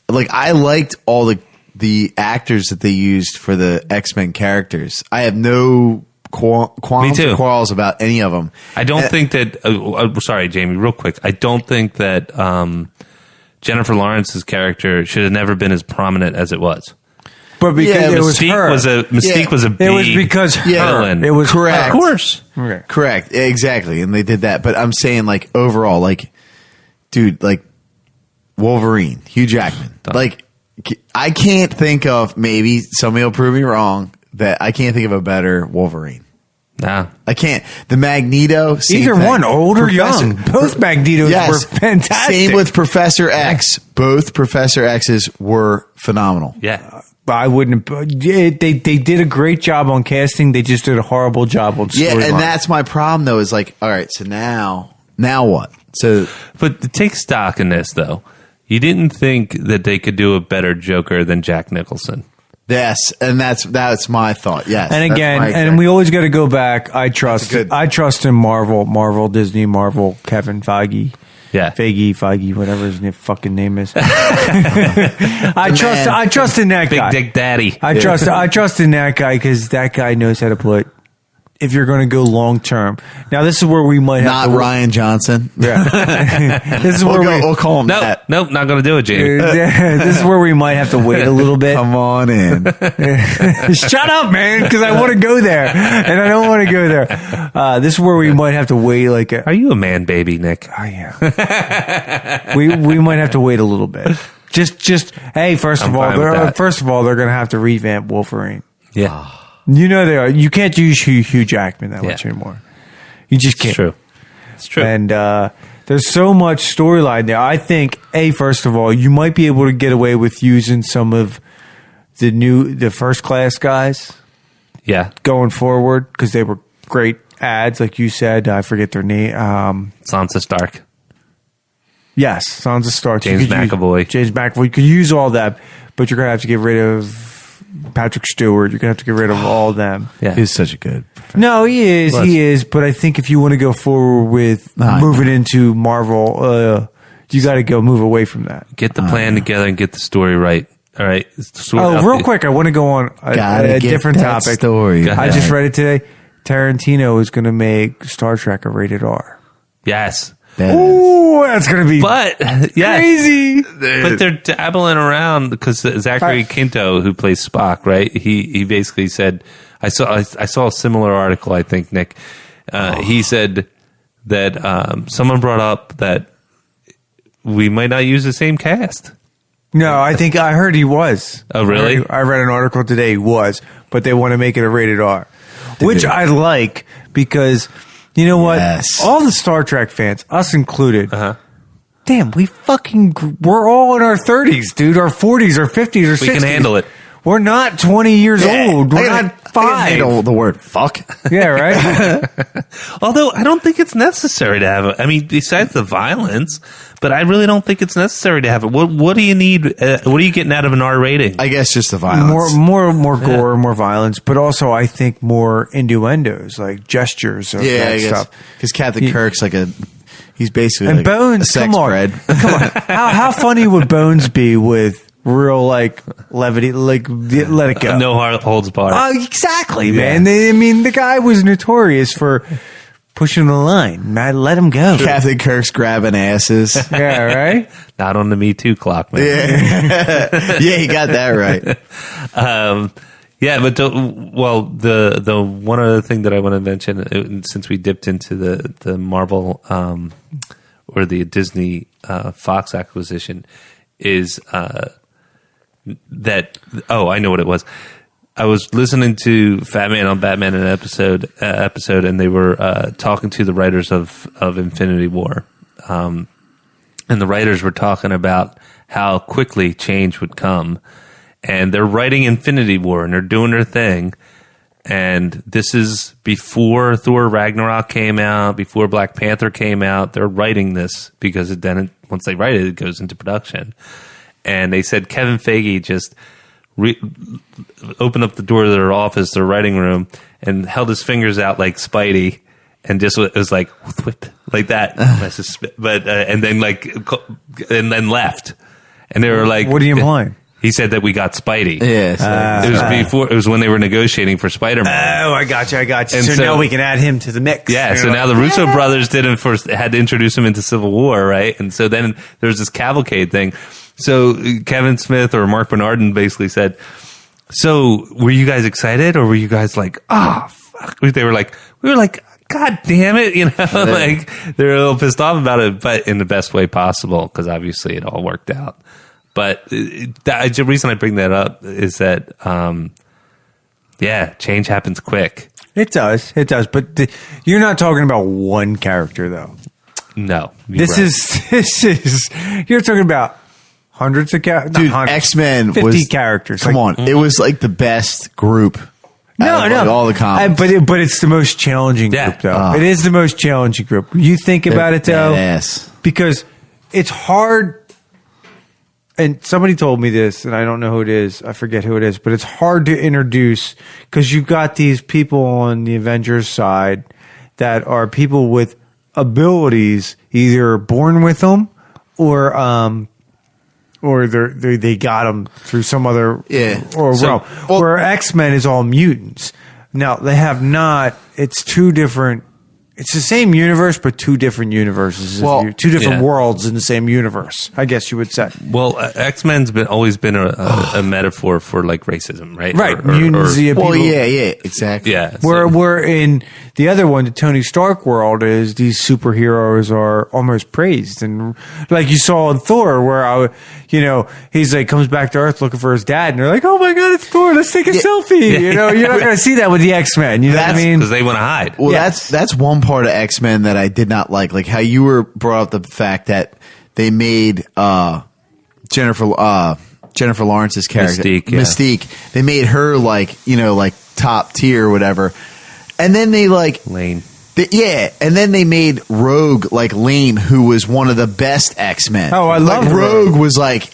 Like I liked all the actors that they used for the X-Men characters. I have no qualms or quarrels about any of them. I don't think that. Sorry, Jamie. Real quick, I don't think that Jennifer Lawrence's character should have never been as prominent as it was. But because it was her. Mystique was a big it was because her. villain. It was correct. Of course. Okay. Correct. Exactly. And they did that. But I'm saying like overall, like, dude, like Wolverine, Hugh Jackman. Like, I can't think of, maybe somebody will prove me wrong, that I can't think of a better Wolverine. Nah. I can't. The Magneto, same Either thing. one, old or young. Both Magnetos were fantastic. Same with Professor X. Both Professor X's were phenomenal. Yeah. I wouldn't. They did a great job on casting. They just did a horrible job on storyline. Yeah, and that's my problem, though, is like, all right, so now what? So, But take stock in this, though. You didn't think that they could do a better Joker than Jack Nicholson. yes, and that's my thought, yes. And again, and we always got to go back. I trust in Marvel, Disney, Marvel, Kevin Feige. Yeah. Feige, whatever his fucking name is. I trust in that guy. Big Dick Daddy. I trust in that guy because that guy knows how to put. If you're going to go long term, now this is where we might have not Ryan Johnson. Yeah, this is where we'll call him that. Nope, not going to do it, Jamie. This is where we might have to wait a little bit. Come on in. Shut up, man, because I want to go there, and I don't want to go there. This is where we might have to wait. Are you a man baby, Nick? I am. we might have to wait a little bit. Just hey, first of all, they're going to have to revamp Wolverine. Yeah. You know they are. You can't use Hugh Jackman that much anymore. You just can't. It's true. And there's so much storyline there. I think, first of all, you might be able to get away with using some of the first class guys. Yeah. Going forward, because they were great ads, like you said. I forget their name. Sansa Stark. Yes, Sansa Stark. James McAvoy. You could use all that, but you're going to have to get rid of Patrick Stewart. You're going to have to get rid of all of them. Yeah. He's such a good. No, he is. But I think if you want to go forward with moving into Marvel, you got to move away from that. Get the plan together and get the story right. All right. Real quick, I want to go on a different topic. Story. I just read it today. Tarantino is going to make Star Trek a rated R. Yes. Ooh, that's going to be crazy. crazy. But they're dabbling around because Zachary Quinto, who plays Spock, right? He basically said, I saw a similar article, I think, Nick. He said that someone brought up that we might not use the same cast. No, I think I heard he was. Oh, really? I read an article today he was, but they want to make it a rated R, which I like because... You know what? Yes. All the Star Trek fans, us included, damn, we're all in our 30s, dude, our 40s, our 50s, or 60s. We can handle it. We're not 20 years old. We're not 5. I handle the word fuck. Yeah, right? Although I don't think it's necessary to have it. I mean, besides the violence, but I really don't think it's necessary to have it. What do you need? What are you getting out of an R rating? I guess just the violence. More gore, more violence, but also I think more innuendos, like gestures of that stuff. Because Captain Kirk's he's basically and like Bones, a sex come on. bread. Come on. How funny would Bones be with real levity, let it go. No holds barred. Exactly, man. The guy was notorious for pushing the line. Man, let him go. Captain Kirk's grabbing asses. Yeah, right? Not on the Me Too clock, man. Yeah, he got that right. But the one other thing that I want to mention, since we dipped into the Marvel or the Disney Fox acquisition, is that I know what it was. I was listening to Fat Man on Batman in an episode, and they were talking to the writers of Infinity War, and the writers were talking about how quickly change would come, and they're writing Infinity War, and they're doing their thing, and this is before Thor Ragnarok came out, before Black Panther came out. They're writing this because once they write it, it goes into production. And they said Kevin Feige just opened up the door to their office, their writing room, and held his fingers out like Spidey, and just it was like whip like that. And then left. And they were like, "What are you implying?" He said that we got Spidey. Yeah, it was before. It was when they were negotiating for Spider-Man. Oh, I got you. And so now we can add him to the mix. Yeah. So now the Russo brothers had to introduce him into Civil War, right? And so then there's this cavalcade thing. So Kevin Smith or Mark Bernardin basically said, "So were you guys excited, or were you guys like, fuck?" They were like, we were like, God damn it, like they're a little pissed off about it, but in the best way possible, because obviously it all worked out. But the reason I bring that up is that, change happens quick. It does. But you're not talking about one character, though. No. This is, you're talking about hundreds of characters. Dude, X-Men 50 was, characters. Come on. It was like the best group. No. All the comics. But it's the most challenging group, though. It is the most challenging group. You think about it, though. Yes. Because it's hard. And somebody told me this, and I don't know who it is. I forget who it is, but it's hard to introduce because you've got these people on the Avengers side that are people with abilities, either born with them or they got them through some other realm. Where X-Men is all mutants. Now they have not. It's two different. It's the same universe, but two different universes. Two different worlds in the same universe, I guess you would say. Well, X-Men's always been a metaphor for like racism, right? Right. Exactly. Yeah. We're in the other one, the Tony Stark world, is these superheroes are almost praised. And like you saw in Thor, where he's like, comes back to Earth looking for his dad, and they're like, oh my God, it's Thor, let's take a selfie. You're not going to see that with the X-Men. You know what I mean? Because they want to hide. Well, that's one part of X-Men that I did not like how you were brought up the fact that they made Jennifer Lawrence's character Mystique. They made her like top tier or whatever, and then they like Lane. And then they made Rogue like Lane, who was one of the best X-Men. Oh, I love Rogue. Was like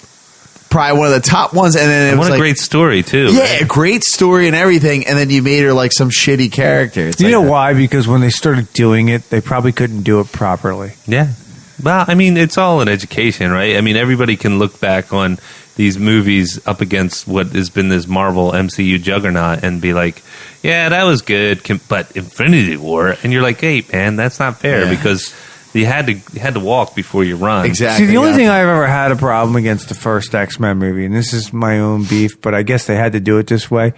probably one of the top ones, and then it was a great story too. Yeah, right? a great story and everything, and then you made her like some shitty character. You know why? Because when they started doing it, they probably couldn't do it properly. Yeah. Well, I mean, it's all an education, right? I mean, everybody can look back on these movies up against what has been this Marvel MCU juggernaut and be like, yeah, that was good, but Infinity War, and you're like, hey, man, that's not fair because you had to walk before you run. Exactly. See, the only thing I've ever had a problem against the first X-Men movie, and this is my own beef, but I guess they had to do it this way,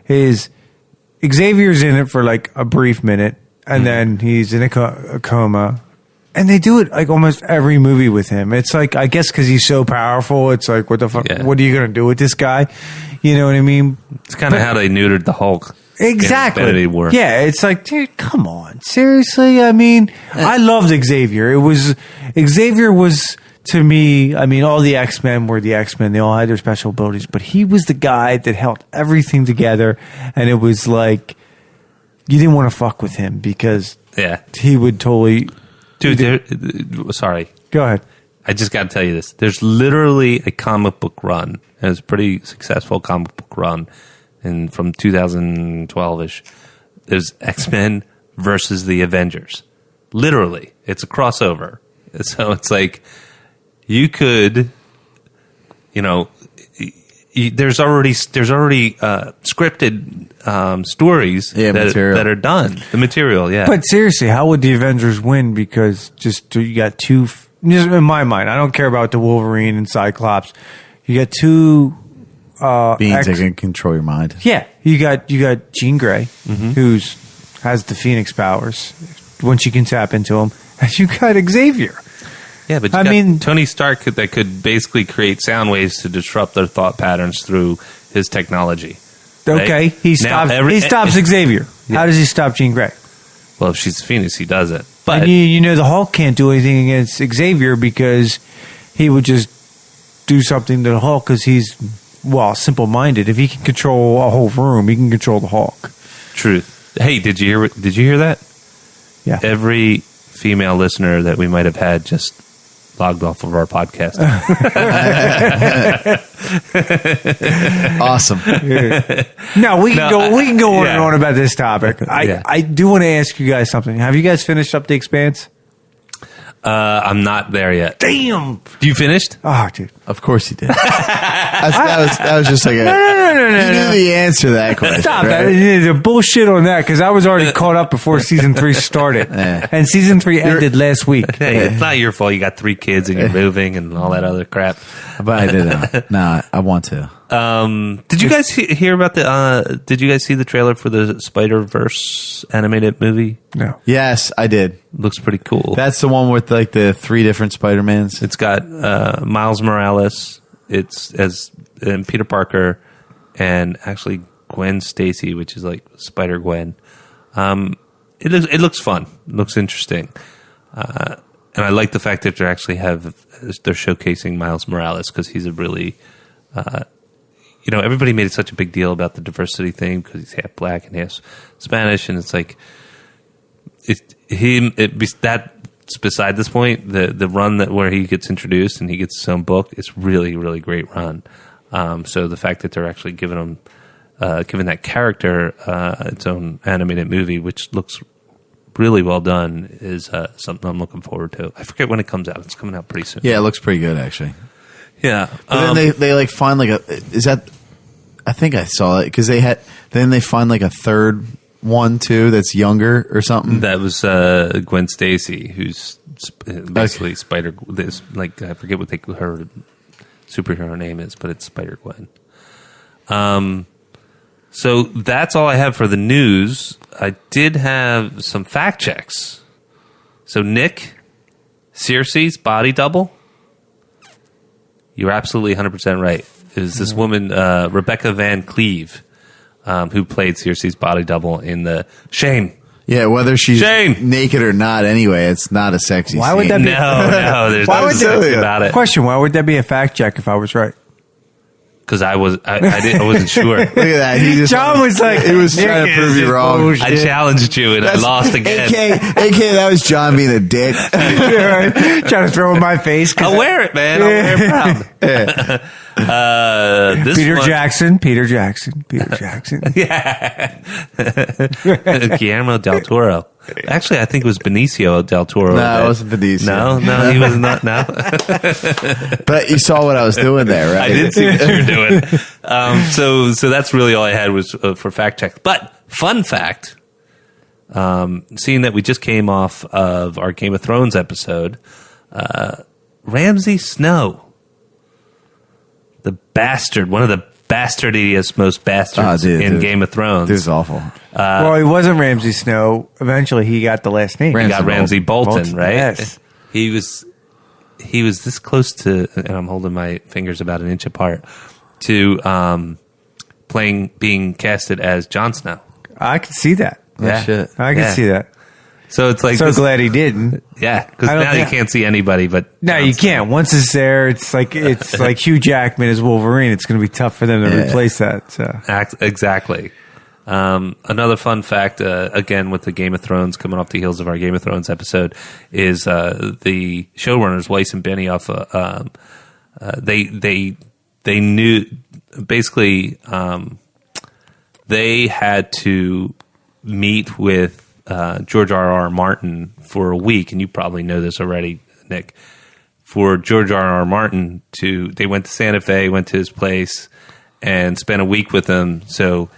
is Xavier's in it for like a brief minute, and then he's in a coma. And they do it like almost every movie with him. It's like, I guess because he's so powerful, it's like, what the fuck? Yeah. What are you going to do with this guy? You know what I mean? It's kind of how they neutered the Hulk. Exactly. Yeah, it's like, dude, come on. Seriously? I mean, I loved Xavier. Xavier was, to me, I mean, all the X-Men were the X-Men. They all had their special abilities. But he was the guy that held everything together. And it was like, you didn't want to fuck with him because he would totally... Dude, sorry. Go ahead. I just got to tell you this. There's literally a comic book run, and it's a pretty successful comic book run, and from 2012-ish. There's X-Men versus the Avengers. Literally, it's a crossover. So it's like you could, there's already scripted stories that are done. The material, yeah. But seriously, how would the Avengers win? Because you got two. In my mind, I don't care about the Wolverine and Cyclops. You got two beings that can control your mind. Yeah, you got Jean Grey, who has the Phoenix powers when she can tap into them, and you got Xavier. Yeah, but I mean, Tony Stark that could basically create sound waves to disrupt their thought patterns through his technology. Right? Okay, he stops Xavier. Yeah. How does he stop Jean Grey? Well, if she's a Phoenix, he does it. But the Hulk can't do anything against Xavier because he would just do something to the Hulk because he's simple-minded. If he can control a whole room, he can control the Hulk. Truth. Hey, did you hear that? Yeah. Every female listener that we might have had just logged off of our podcast. Awesome. No, we can go on and on about this topic. I do want to ask you guys something. Have you guys finished up The Expanse? I'm not there yet. Damn. You finished? Oh, dude. Of course you did. that was just like a... No. You knew the answer to that question. Stop right? that. The bullshit on that, because I was already caught up before Season 3 started. And Season 3 ended last week. Hey, it's not your fault. You got 3 kids and you're moving and all that other crap. But I didn't. No, I want to. Did you guys hear about the? Did you guys see the trailer for the Spider-Verse animated movie? No. Yes, I did. Looks pretty cool. That's the one with like the 3 different Spider-Mans. It's got Miles Morales. It's and Peter Parker, and actually Gwen Stacy, which is like Spider Gwen. It looks fun. It looks interesting, and I like the fact that they're showcasing Miles Morales because he's a really, everybody made such a big deal about the diversity thing because he's half black and half Spanish, and it's like that's beside this point. The run where he gets introduced and he gets his own book, it's really, really great run. So the fact that they're actually giving that character its own animated movie, which looks really well done, is something I'm looking forward to. I forget when it comes out. It's coming out pretty soon. Yeah, it looks pretty good actually. Yeah. But then they like find like I think I saw it because they find like a third one too that's younger or something. That was Gwen Stacy, who's basically Spider. This, like, I forget what her superhero name is, but it's Spider Gwen. So that's all I have for the news. I did have some fact checks. So Nick, Circe's body double. You're absolutely 100% right. It was this woman, Rebecca Van Cleve, who played Circe's body double in the Shame. Yeah, whether she's Shame. naked or not, anyway, it's not a sexy Why scene. would that be? No, there's Why no would sexy about it. Question: why would that be a fact check if I was right? Because I wasn't sure. Look at that. John was like, he was trying to prove you wrong. bullshit. I challenged you and I lost again. AK, that was John being a dick. Yeah, right. Trying to throw in my face. I'll wear it, man. I'll wear it proud. Peter one- Jackson. Guillermo del Toro. Actually, I think it was Benicio del Toro. No, it wasn't Benicio. No, he was not. No, But you saw what I was doing there, right? I did see what you were doing. So that's really all I had was for fact check. But fun fact, seeing that we just came off of our Game of Thrones episode, Ramsay Snow, the bastard, one of the bastardiest most bastards in Game of Thrones. This is awful. Well, he wasn't Ramsay Snow. Eventually, he got the last name. He got Ramsay Bolton, right? Yes. He was this close to, and I'm holding my fingers about an inch apart, to being casted as Jon Snow. I could see that. Yeah. Shit. I could see that. So it's like So glad he didn't. yeah, because I don't now you think- can't see anybody but No, Jon you Snow. can't. Once it's there, it's like Hugh Jackman as Wolverine. It's going to be tough for them to replace that. So Exactly. Another fun fact, again with the Game of Thrones coming off the heels of our Game of Thrones episode, is the showrunners Weiss and Benioff. They knew basically they had to meet with George R.R. Martin for a week, and you probably know this already, Nick. For George R.R. Martin they went to Santa Fe, went to his place, and spent a week with him, so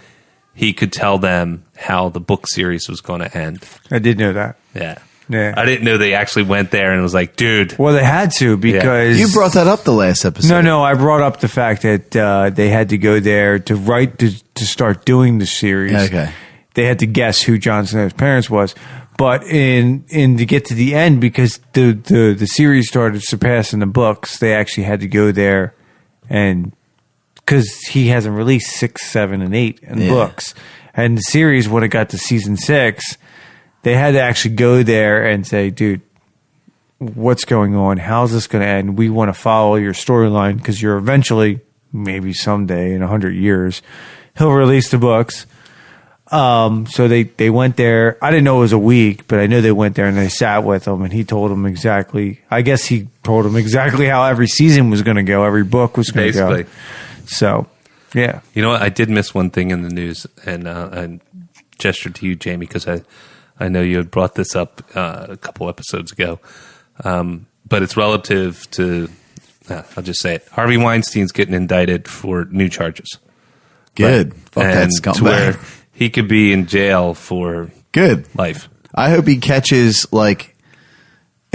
he could tell them how the book series was going to end. I did know that. Yeah. Yeah. I didn't know they actually went there and was like, dude. Well, they had to because You brought that up the last episode. No, I brought up the fact that they had to go there to write to start doing the series. Okay. They had to guess who Jon Snow's parents was, but in to get to the end, because the series started surpassing the books, they actually had to go there, and because he hasn't released 6, 7, and 8 in books, and the series when it got to season 6, they had to actually go there and say, dude, what's going on? How's this going to end? We want to follow your storyline because you're eventually, maybe someday in 100 years, he'll release the books. So they went there. I didn't know it was a week, but I know they went there and they sat with him, and he told them exactly. I guess he told them exactly how every season was going to go, every book was going to go. Basically. So, yeah. You know what? I did miss one thing in the news, and I gestured to you, Jamie, because I know you had brought this up a couple episodes ago. But it's relative to, I'll just say it. Harvey Weinstein's getting indicted for new charges. Good. Fuck that And to where scumbag. he could be in jail for Good. life. I hope he catches like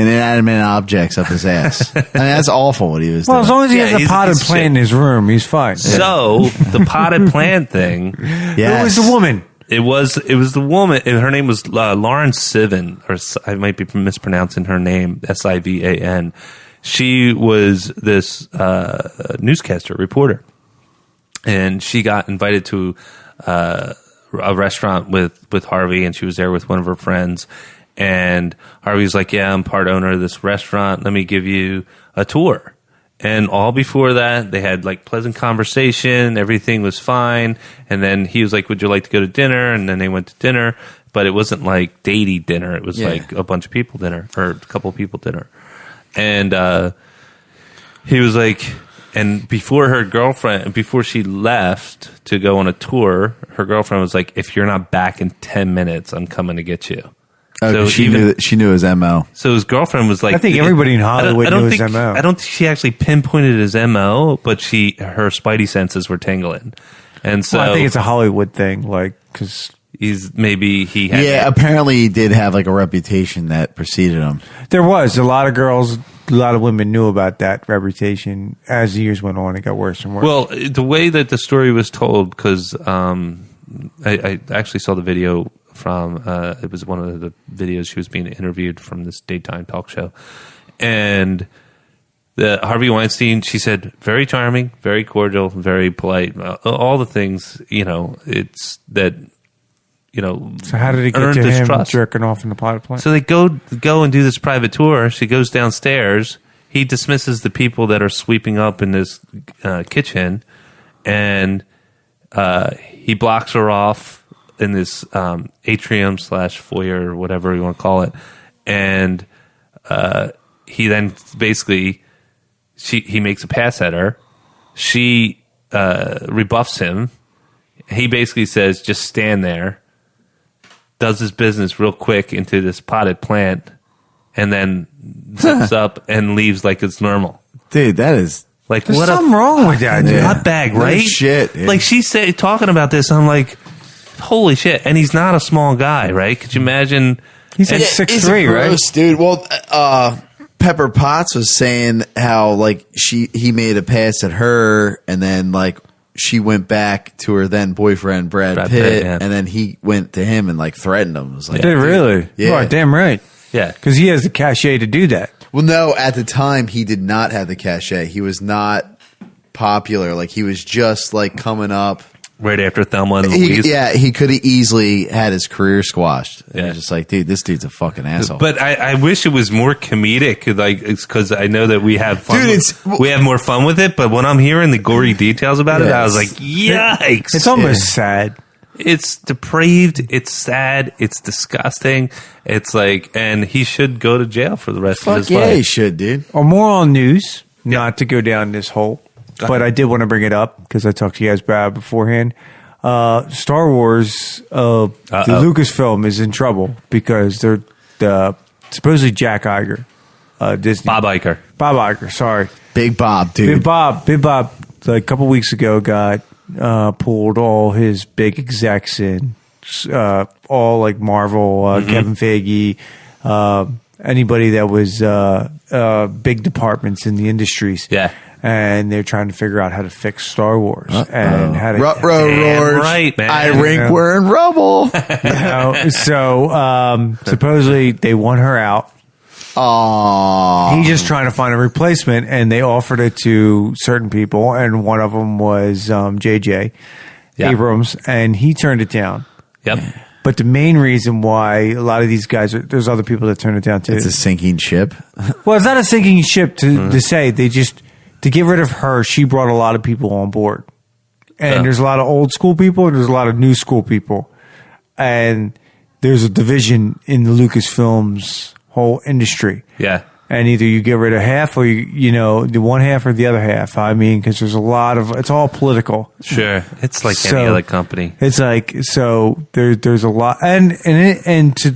inanimate objects up his ass. I mean, that's awful what he was Well, doing. as long as he Yeah, has a he's a potted piece of plant in shit. his room, he's fine. So the potted plant thing. Yes. It was the woman. It was the woman, and her name was Lauren Sivan, or I might be mispronouncing her name, Sivan. She was this newscaster, reporter, and she got invited to a restaurant with Harvey, and she was there with one of her friends. And Harvey's like, "Yeah, I'm part owner of this restaurant. Let me give you a tour." And all before that, they had like pleasant conversation. Everything was fine. And then he was like, "Would you like to go to dinner?" And then they went to dinner, but it wasn't like datey dinner. It was like a bunch of people dinner, or a couple of people dinner. And he was like, and before she left to go on a tour, her girlfriend was like, "If you're not back in 10 minutes, I'm coming to get you." Oh, So she knew his MO. So his girlfriend was like, I think everybody in Hollywood knew his MO. I don't think she actually pinpointed his MO, but her spidey senses were tingling. And so Well, I think it's a Hollywood thing, like, because he had Yeah, apparently he did have like a reputation that preceded him. there was a lot of girls, a lot of women knew about that reputation. As the years went on, it got worse and worse. Well, the way that the story was told, because I actually saw the video from it was one of the videos she was being interviewed from this daytime talk show, and the Harvey Weinstein, she said, very charming, very cordial, very polite, all the things, it's that, so how did it get earned to his him trust. jerking off in the potted plant? So they go and do this private tour. She goes downstairs. He dismisses the people that are sweeping up in this kitchen, and he blocks her off in this atrium / foyer, or whatever you want to call it. And he then basically, he makes a pass at her. She rebuffs him. He basically says, "Just stand there," does his business real quick into this potted plant, and then zips up and leaves like it's normal. Dude, that is Like, There's what something wrong with that, dude. nut bag, No right? shit, dude. Like, she said, talking about this, I'm like, holy shit. And he's not a small guy, right? Could you imagine? He's like Yeah, 6'3", it's right? gross, dude. Well, Pepper Potts was saying how like he made a pass at her, and then like she went back to her then boyfriend Brad Pitt, yeah. and then he went to him and like threatened him. It was like, Did really? Yeah. You are damn right. Yeah. Because he has the cachet to do that. Well, no, at the time he did not have the cachet. He was not popular. Like he was just like coming up. Right after Thelma and Louise. He could have easily had his career squashed. Yeah. Yeah. Just like, dude, this dude's a fucking asshole. But I wish it was more comedic, like, it's because I know that we have fun. Dude, we have more fun with it. But when I'm hearing the gory details about it, I was like, yikes! It's almost sad. It's depraved. It's sad. It's disgusting. It's like, and he should go to jail for the rest of fuck his yeah, he life. should, dude. Or more on news, not to go down this hole, but I did want to bring it up because I talked to you guys about it beforehand. Star Wars, the Lucasfilm is in trouble because they're supposedly Jack Iger, Disney. Bob Iger. Sorry. Big Bob, dude. Big Bob, like a couple weeks ago, got pulled all his big execs in, all like Marvel, Kevin Feige, anybody that was big departments in the industries. Yeah. And they're trying to figure out how to fix Star Wars and how to Ruh-roh, right, man. I rink, we're in rubble. So supposedly they want her out. Aww. He's just trying to find a replacement, and they offered it to certain people, and one of them was J.J. Yeah. Abrams, and he turned it down. Yep. But the main reason why a lot of these guys there's other people that turn it down too. It's a sinking ship. Well, it's not a sinking ship to say. They just, to get rid of her, she brought a lot of people on board. And there's a lot of old school people and there's a lot of new school people. And there's a division in the Lucasfilm's whole industry. Yeah. And either you get rid of half or you know, the one half or the other half. I mean, because there's a lot of, it's all political. Sure. It's like any other company. It's like, so there's a lot, and to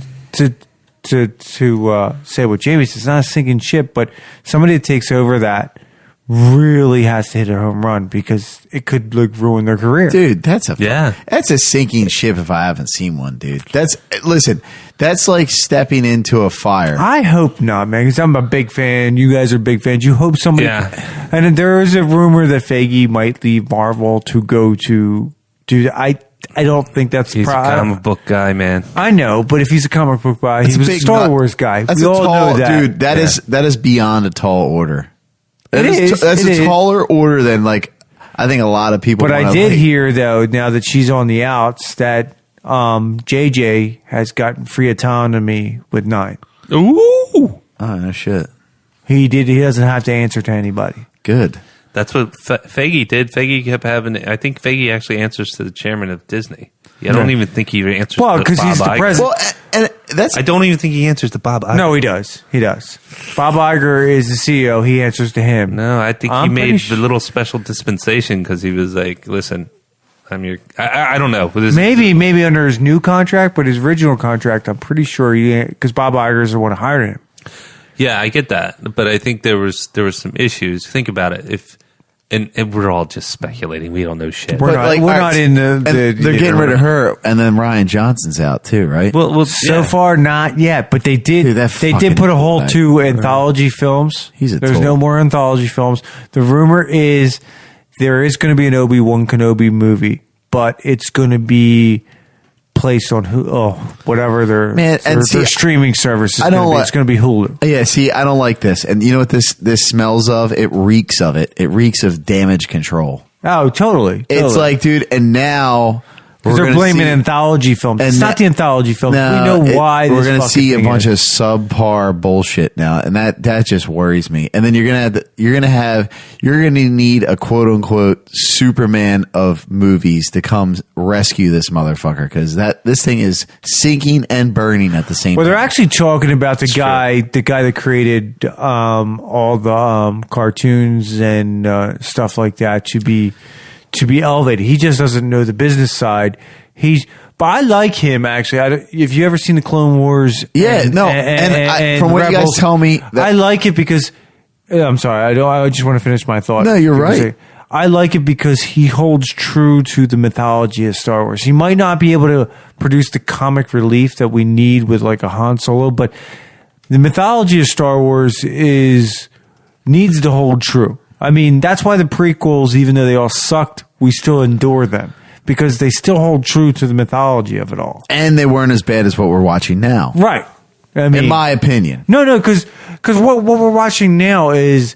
say what Jamie says, it's not a sinking ship, but somebody that takes over that really has to hit a home run because it could like ruin their career. Dude, that's Yeah. that's a sinking ship if I haven't seen one, dude. That's like stepping into a fire. I hope not, man, because I'm a big fan. You guys are big fans. You hope somebody. Yeah. And there is a rumor that Feige might leave Marvel to go to do. I don't think that's. He's a comic book guy, man. I know, but if he's a comic book guy, he was a big Star nut. Wars guy. That's We a all tall, know that, dude. That is beyond a tall order. That It is. That's It a is. taller order than like I think a lot of people. But I wanna, did like- hear though, now that she's on the outs, that JJ has gotten free autonomy with 9. Ooh. Oh no shit. He doesn't have to answer to anybody. Good. That's what Feige did. Feige kept having. I think Feige actually answers to the chairman of Disney. I don't even think he answers. Well, to because Bob he's the Iger. president. Well, and that's I don't even think he answers to Bob Iger. No, he does. He does. Bob Iger is the CEO. He answers to him. No, I think he I'm made pretty the little special dispensation because he was like, "Listen, I'm your." I don't know. Maybe under his new contract, but his original contract, I'm pretty sure because Bob Iger is the one who hired him. Yeah, I get that, but I think there was some issues. Think about it. If and we're all just speculating. We don't know shit. We're not in the they're getting rid of her, and then Ryan Johnson's out too, right? Well, So yeah. far, not yet, but they did. Dude, that they did fucking put a hold guy. to anthology films. He's a There's tool. no more anthology films. The rumor is there is going to be an Obi-Wan Kenobi movie, but it's going to be placed on whatever their Man, and their see, streaming service is I don't going to be. like- It's going to be Hulu. Yeah, see, I don't like this. And you know what this smells of? It reeks of it. It reeks of damage control. Oh, totally. It's like, dude, and now because they're gonna blaming see- anthology films. and It's not the anthology films. No, we know why. we're this going to fucking see a thing bunch is. of subpar bullshit now, and that just worries me. And then you're gonna need a quote unquote Superman of movies to come rescue this motherfucker because this thing is sinking and burning at the same Well, time. they're actually talking about the guy that created all the cartoons and stuff like that to be elevated. He just doesn't know the business side. But I like him actually. If you ever seen the Clone Wars, from what you guys Rebels, tell me, I like it because I'm sorry. I just want to finish my thought. No, you're right. I like it because he holds true to the mythology of Star Wars. He might not be able to produce the comic relief that we need with like a Han Solo, but the mythology of Star Wars needs to hold true. I mean, that's why the prequels, even though they all sucked, we still endure them because they still hold true to the mythology of it all. and they weren't as bad as what we're watching now, Right. I mean, in my opinion. no, because what we're watching now is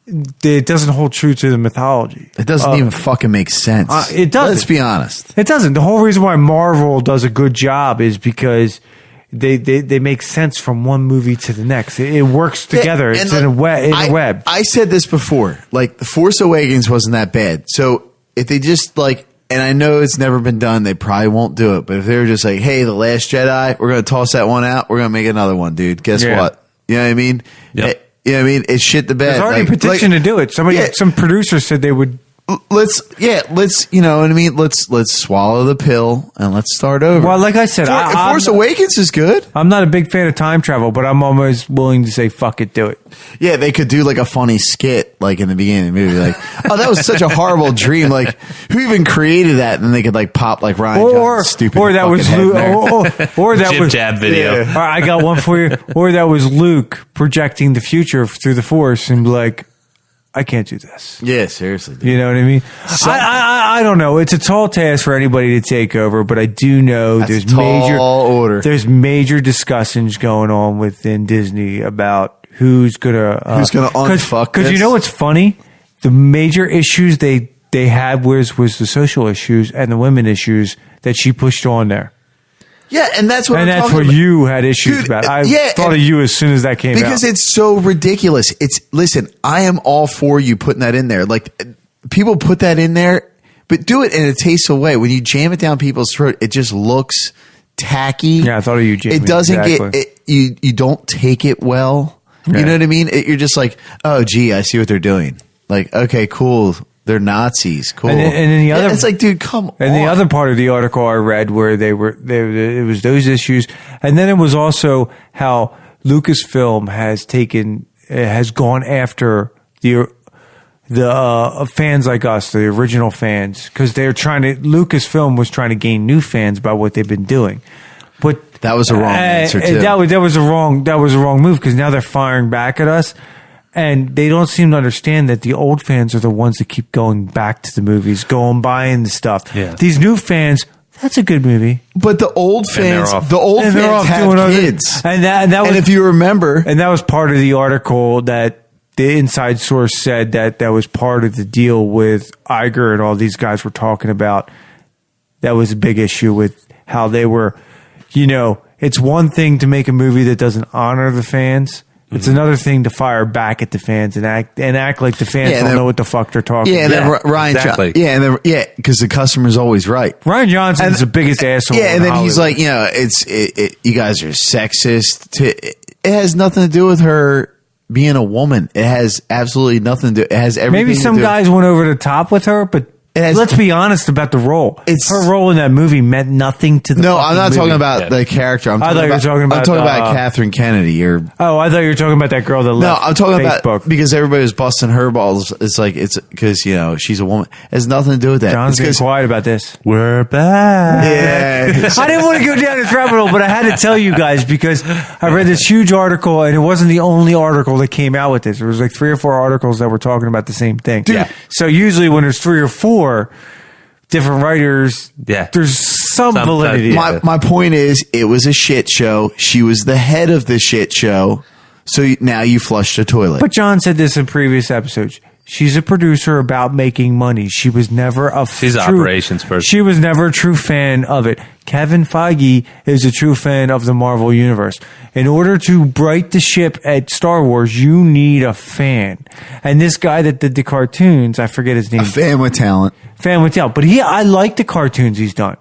it doesn't hold true to the mythology. It doesn't even fucking make sense. It doesn't. Let's be honest. It doesn't. The whole reason why Marvel does a good job is because they make sense from one movie to the next. It works together. Yeah, It's and in a web. I said this before. Like, The Force Awakens wasn't that bad. So if they just like, and I know it's never been done, they probably won't do it. But if they were just like, hey, The Last Jedi, we're going to toss that one out. We're going to make another one, dude. Guess Yeah. what? You know what I mean? Yep. You know what I mean? It's shit the bed. There's already a petition to do it. Some producers said they would. Let's, you know what I mean? Let's swallow the pill and let's start over. Well, like I said, Force Awakens is good. I'm not a big fan of time travel, but I'm almost willing to say, fuck it, do it. Yeah, they could do like a funny skit, like in the beginning of the movie, like, "Oh, that was such a horrible dream." Like, who even created that? And then they could like pop like Ryan Johnson's stupid, or that was fucking head Luke, in there. or that Jib was jab video. All right, I got one for you. Or that was Luke projecting the future through the Force and be like, I can't do this. Yeah, seriously. Dude. You know what I mean? I don't know. It's a tall task for anybody to take over, but I do know That's there's a tall order. There's major discussions going on within Disney about who's gonna unfuck because you this? know what's funny? The major issues they had was the social issues and the women issues that she pushed on there. Yeah, and that's what. And I'm that's talking what about. you had issues Dude, about. I yeah, thought of you as soon as that came out. because it's so ridiculous. Listen, I am all for you putting that in there. Like, people put that in there, but do it in a tasteful way. When you jam it down people's throat, it just looks tacky. Yeah, I thought of you, Jamie. It doesn't Exactly. you don't take it well. Yeah. You know what I mean? You're just like, oh, gee, I see what they're doing. Like, okay, cool. They're Nazis. Cool. And then the other, it's like, dude, come on. And the other part of the article I read where it was those issues, and then it was also how Lucasfilm has gone after the fans like us, the original fans, because they're trying to. Lucasfilm was trying to gain new fans by what they've been doing, but That was a wrong answer too. that was a wrong move because now they're firing back at us, and they don't seem to understand that the old fans are the ones that keep going back to the movies, buying the stuff. Yeah. These new fans. That's a good movie. But the old fans, off. have kids. And that was, And if you remember, and that was part of the article that the inside source said that was part of the deal with Iger and all these guys were talking about. That was a big issue with how they were, it's one thing to make a movie that doesn't honor the fans. It's another thing to fire back at the fans and act like the fans don't know what the fuck they're talking and about. then Ryan, exactly. because the customer's always right. Ryan Johnson's the biggest asshole. Yeah, and in then he's Hollywood. like, you guys are sexist. It has nothing to do with her being a woman. It has absolutely nothing to do. It has everything. Maybe some to do. guys went over the top with her, but let's be honest about the role. Her role in that movie meant nothing to the. No, I'm not movie. talking about the character. I'm I talking thought you were about, talking about, I'm talking about Catherine Kennedy. Or Oh, I thought you were talking about that girl that no, left I'm talking Facebook. about because everybody was busting her balls. It's because she's a woman. It has nothing to do with that. John's It's being quiet about this. We're back. Yeah. I didn't want to go down this rabbit hole, but I had to tell you guys because I read this huge article, and it wasn't the only article that came out with this. There was like 3 or 4 articles that were talking about the same thing. Yeah. So usually when there's 3 or 4 different writers, there's some validity. My point is, it was a shit show. She was the head of the shit show. So now you flushed the toilet. But John said this in previous episodes. She's a producer about making money. She was never She's an operations person. She was never a true fan of it. Kevin Feige is a true fan of the Marvel Universe. In order to right the ship at Star Wars, you need a fan. And this guy that did the cartoons, I forget his name. A fan with talent. Fan with talent. But I like the cartoons he's done.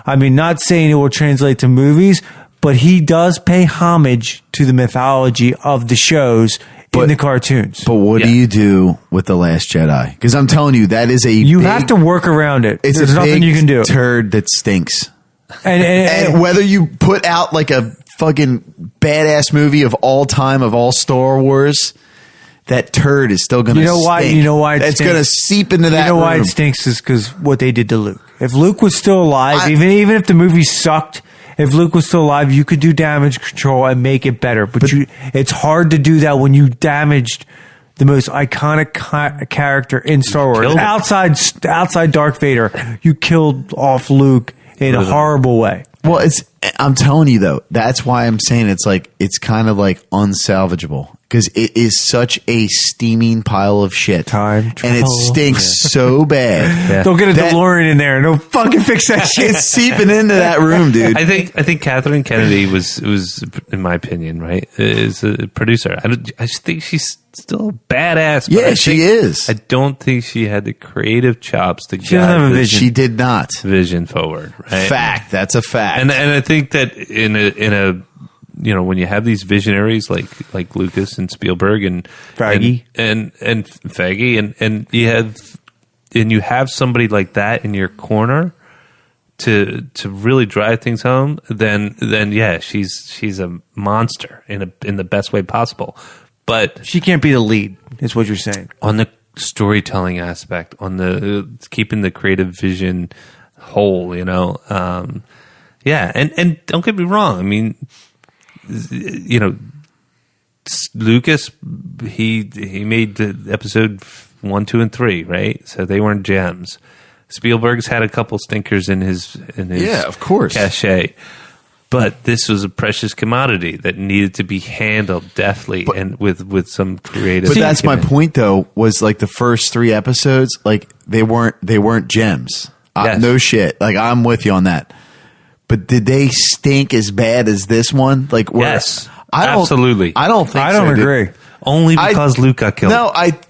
I mean, not saying it will translate to movies, but he does pay homage to the mythology of the shows in the cartoons. But what do you do with The Last Jedi? Because I'm telling you, that is you have to work around it. It's There's nothing you can do. Turd that stinks. And whether you put out like a fucking badass movie of all time of all Star Wars, that turd is still going to stink. You know why it's going to seep into that. You know why room. it stinks is because what they did to Luke. If Luke was still alive, even if the movie sucked, if Luke was still alive, you could do damage control and make it better. But it's hard to do that when you damaged the most iconic character in Star Wars. Outside Darth Vader, you killed off Luke in a horrible way. Well, I'm telling you though, that's why I'm saying it's kind of like unsalvageable because it is such a steaming pile of shit. And it stinks so bad. Yeah. Don't get a DeLorean in there. No fucking fix that shit. It's seeping into that room, dude. I think Catherine Kennedy was, in my opinion, right, is a producer. I just think she's still a badass. Yeah, she is. I don't think she had the creative chops to she doesn't have a vision. She did not. Vision forward, right? Fact. That's a fact. And I think that in a when you have these visionaries like Lucas and Spielberg and Feige and Feige and you have somebody like that in your corner to really drive things home, then yeah, she's a monster in the best way possible. But she can't be the lead, is what you're saying. On the storytelling aspect, on the keeping the creative vision whole, yeah, and don't get me wrong. I mean, Lucas, he made the episode 1, 2, and 3, right? So they weren't gems. Spielberg's had a couple stinkers in his yeah, of course, cachet. But this was a precious commodity that needed to be handled deftly and with some creative. But that's my point, though. Was like the first 3 episodes, like they weren't gems. Yes. No shit. Like I'm with you on that. But did they stink as bad as this one? Like yes, absolutely. I don't think. I don't agree. Only because Luke got killed.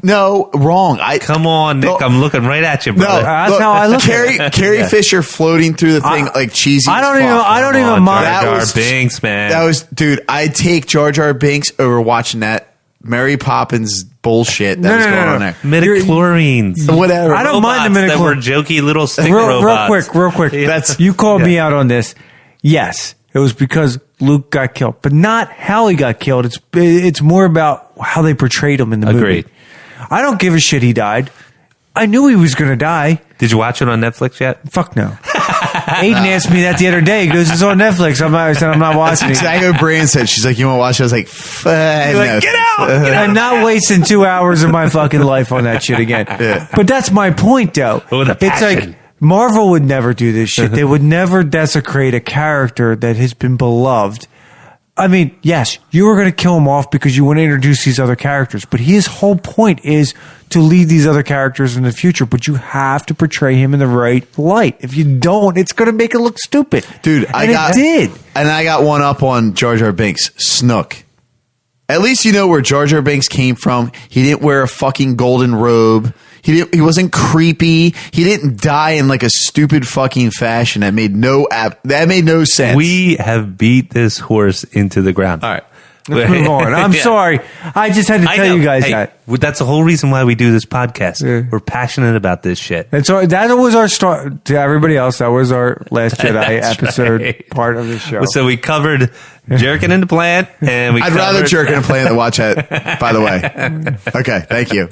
No, wrong. Come on, Nick. I'm looking right at you, brother. No, that's how I look at it. Carrie Fisher floating through the thing like cheesy. I don't even mind. Jar Jar Binks, man. That was, dude. I'd take Jar Jar Binks over watching that Mary Poppins bullshit that was going on there. Midichlorians. Whatever. I don't mind the midichlorians. That were jokey little stick robots. Real quick. You called me out on this. Yes, it was because Luke got killed, but not how he got killed. It's more about how they portrayed him in the movie. Agreed. I don't give a shit he died. I knew he was going to die. Did you watch it on Netflix yet? Fuck no. Aiden asked me that the other day. He goes, it's on Netflix. I said, I'm not watching it. Exactly what Brian said. She's like, you want to watch it? I was like, fuck. Like, get out! I'm not wasting 2 hours of my fucking life on that shit again. Yeah. But that's my point, though. With a It's passion. like Marvel would never do this shit. They would never desecrate a character that has been beloved. I mean, yes, you were going to kill him off because you want to introduce these other characters, but his whole point is to lead these other characters in the future, but you have to portray him in the right light. If you don't, it's going to make it look stupid. Dude, it did. And I got one up on Jar Jar Binks. Snook. At least you know where Jar Jar Binks came from. He didn't wear a fucking golden robe. He wasn't creepy. He didn't die in like a stupid fucking fashion that made no sense. We have beat this horse into the ground. All right. Let's move on. I'm sorry. I just had to tell you guys that. That's the whole reason why we do this podcast. Yeah. We're passionate about this shit. And so that was our start. To everybody else, that was our Last Jedi episode right. part of the show. So we covered jerking in the plant, and I'd rather jerk in a plane than watch it, by the way. Okay, thank you.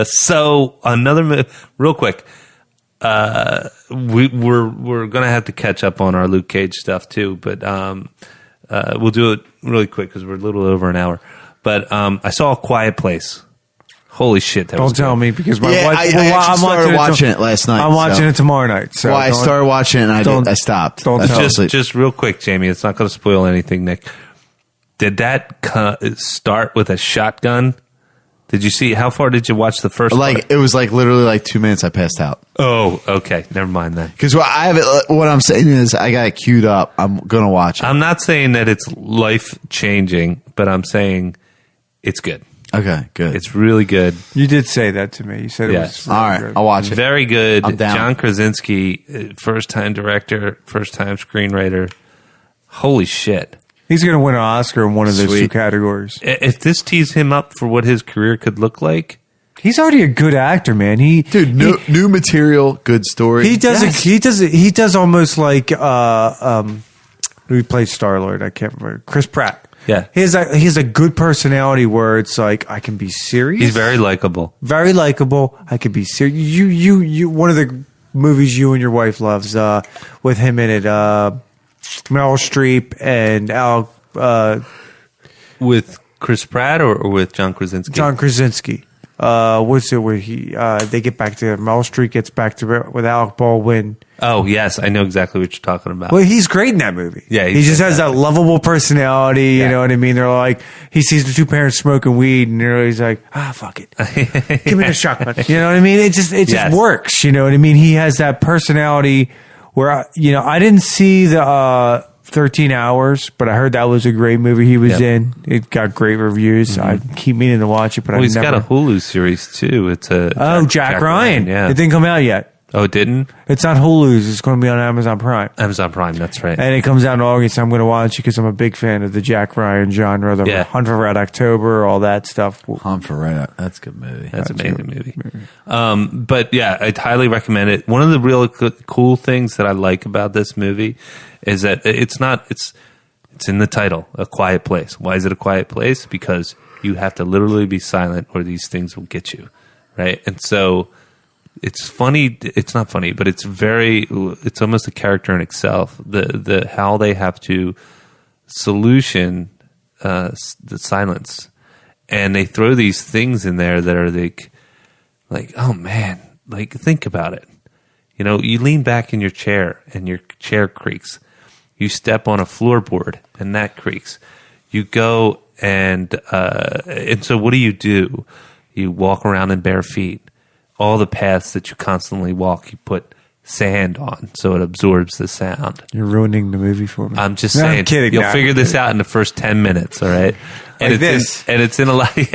So another real quick. We're gonna have to catch up on our Luke Cage stuff too, but we'll do it really quick because we're a little over an hour. But I saw A Quiet Place. Holy shit! Don't tell me because my Yeah, wife. I actually started watching it last night. I'm watching it tomorrow night. So Well, I started watching it and I stopped. don't I tell. fell asleep. Just real quick, Jamie. It's not going to spoil anything, Nick. Did that start with a shotgun? Did you see? How far did you watch the first? Like it was like literally like 2 minutes. I passed out. Oh, okay. Never mind then. Because what I'm saying is I got it queued up. I'm gonna watch it. I'm not saying that it's life changing, but I'm saying it's good. Okay, good. It's really good. You did say that to me. You said it Yes. was really All right. good. I'll watch it. Very good. I'm down. John Krasinski, first time director, first time screenwriter. Holy shit. He's going to win an Oscar in one of those two Sweet. categories. If this tees him up for what his career could look like, He's already a good actor, man. Dude, new material, good story. He does. Yes. He does almost like who played Star-Lord? I can't remember. Chris Pratt. Yeah. He has a good personality where it's like I can be serious. he's very likable. very likable. I could be serious. You. One of the movies you and your wife loves with him in it. Meryl Streep and With Chris Pratt or with John Krasinski? John Krasinski. What's it where they get back to Meryl Streep gets back to with Alec Baldwin. Oh, yes. I know exactly what you're talking about. Well, he's great in that movie. Yeah, he just has that lovable personality. Yeah. You know what I mean? They're like, he sees the two parents smoking weed, and he's like, fuck it, give me the shotgun. You know what I mean? It just Yes. works. You know what I mean? He has that personality where I didn't see the 13 Hours, but I heard that was a great movie he was Yep. in. It got great reviews. I keep meaning to watch it, but Well, he's never. got a Hulu series, too. It's Jack Ryan. Yeah. It didn't come out yet. Oh, it didn't? It's not Hulu's. It's going to be on Amazon Prime. Amazon Prime, that's right. And it comes out in August. I'm going to watch it because I'm a big fan of the Jack Ryan genre, the Yeah. Hunt for Red October, all that stuff. Hunt for Red. That's a good movie. That's an amazing movie. But yeah, I'd highly recommend it. One of the real cool things that I like about this movie is that it's in the title, A Quiet Place. Why is it a quiet place? Because you have to literally be silent or these things will get you, right? And so it's funny. It's not funny, but it's almost a character in itself. The how they have to solution the silence, and they throw these things in there that are like oh man, like think about it. You know, you lean back in your chair and your chair creaks. You step on a floorboard and that creaks. You go and so what do? You walk around in bare feet. All the paths that you constantly walk, you put sand on so it absorbs the sound. You're ruining the movie for me. I'm just No, saying. I'm kidding. You'll No, figure I'm this kidding. out in the first 10 minutes, all right? And Like this. it's in a lot. You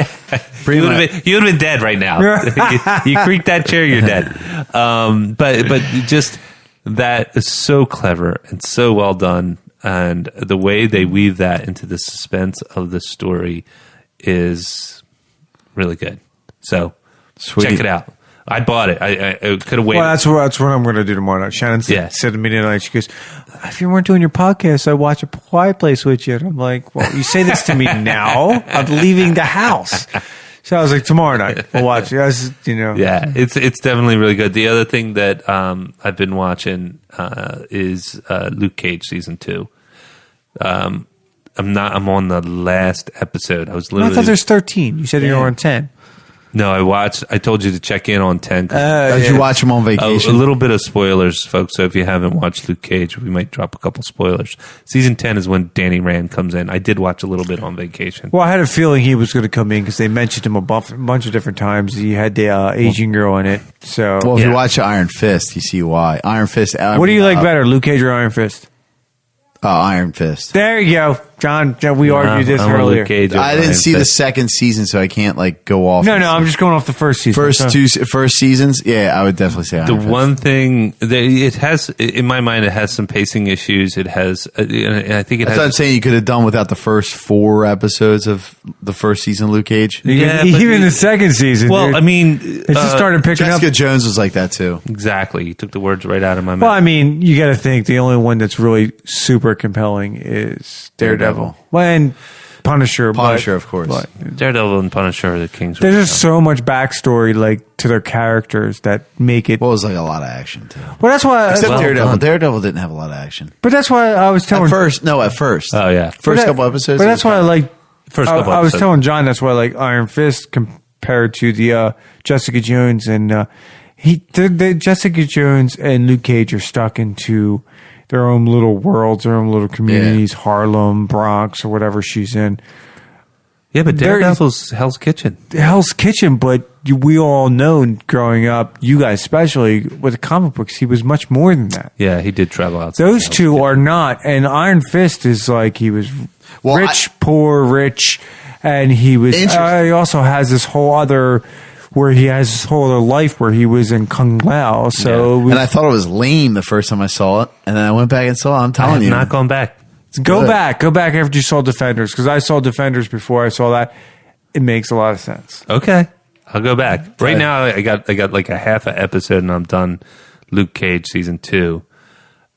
would have been dead right now. you creak that chair, you're dead. But just that is so clever and so well done. And the way they weave that into the suspense of the story is really good. So check it out. I bought it. I could have waited. Well, that's what I'm going to do tomorrow night. Shannon said to me tonight, she goes, if you weren't doing your podcast, I'd watch A Quiet Place with you. And I'm like, well, you say this to me now? I'm leaving the house. So I was like, tomorrow night we'll watch it. Yeah, it's definitely really good. The other thing that I've been watching is Luke Cage season 2. I'm on the last episode. I thought there's 13. You said you were on 10. No, I told you to check in on 10. Did you watch them on vacation? A little bit of spoilers, folks. So if you haven't watched Luke Cage, we might drop a couple spoilers. Season 10 is when Danny Rand comes in. I did watch a little bit on vacation. Well, I had a feeling he was going to come in because they mentioned him a bunch of different times. He had the Asian girl in it. So, if you watch Iron Fist, you see why. Iron Fist. What do you like better, Luke Cage or Iron Fist? Iron Fist. There you go, John. We argued this I'm earlier. Luke Cage over I didn't Iron see the Fist. second season, so I can't go off. No, I'm just going off the first season. First seasons. Yeah, I would definitely say Iron The Fist. one thing that it has, in my mind, it has some pacing issues. It has, and I think it That's what I'm has. saying. You could have done without the first 4 episodes of the first season of Luke Cage. Yeah, but even the second season. Well, dude. I mean, it just started picking Jessica up. Jones was like that too. exactly. You took the words right out of my mouth. Well, I mean, you got to think the only one that's really super compelling is Daredevil. When Punisher, Of course. But Daredevil and Punisher are the kings. there's just so much backstory, to their characters that make it. Well, it was like a lot of action too. Well, that's why. Except well Daredevil. done. Daredevil didn't have a lot of action. But that's why I was telling. At first. Oh yeah. First couple episodes. But that's why I like. First couple I was episodes. telling John that's why I like Iron Fist compared to the Jessica Jones and the Jessica Jones and Luke Cage are stuck into their own little worlds, their own little communities, Harlem, Bronx, or whatever she's in. Yeah, but There is- Daredevil's Hell's Kitchen. Hell's Kitchen, but we all know growing up, you guys especially with the comic books, he was much more than that. Yeah, he did travel outside. Those Hell's two Kitchen. are not, and Iron Fist is like he was Well, rich, poor, rich, and he was. Interesting. He also has this whole other where he has this whole other life where he was in Kung Lao. So it was- And I thought it was lame the first time I saw it, and then I went back and saw it. I'm I telling have you, not gone back. go good. back after you saw Defenders because I saw Defenders before I saw that. It makes a lot of sense. Okay, I'll go back. Right Okay. now, I got like a half an episode, and I'm done. Luke Cage season 2.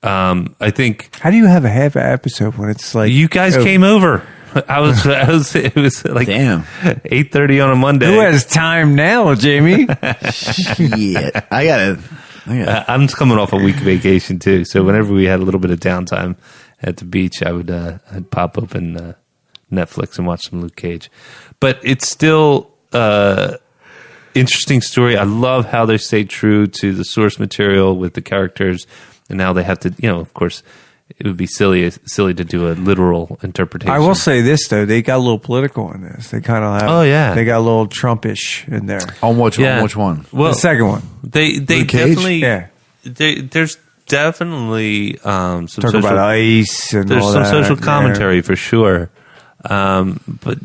I think How do you have a half an episode when it's like you guys oh, came over. I was. It was like Damn. 8:30 on a Monday. Who has time now, Jamie? Shit. I gotta. I'm just coming off a week vacation too, so whenever we had a little bit of downtime at the beach, I'd pop open Netflix and watch some Luke Cage. But it's still interesting story. I love how they stay true to the source material with the characters, and now they have to, of course, it would be silly to do a literal interpretation. I will say this though, they got a little political in this. They kind of have. Oh, yeah. they got a little Trumpish in there. On which Yeah. one? Which one? Well, The second one, they Luke Cage? definitely yeah. There's definitely some Talk social, about ICE and there's all some that, social yeah. commentary for sure, but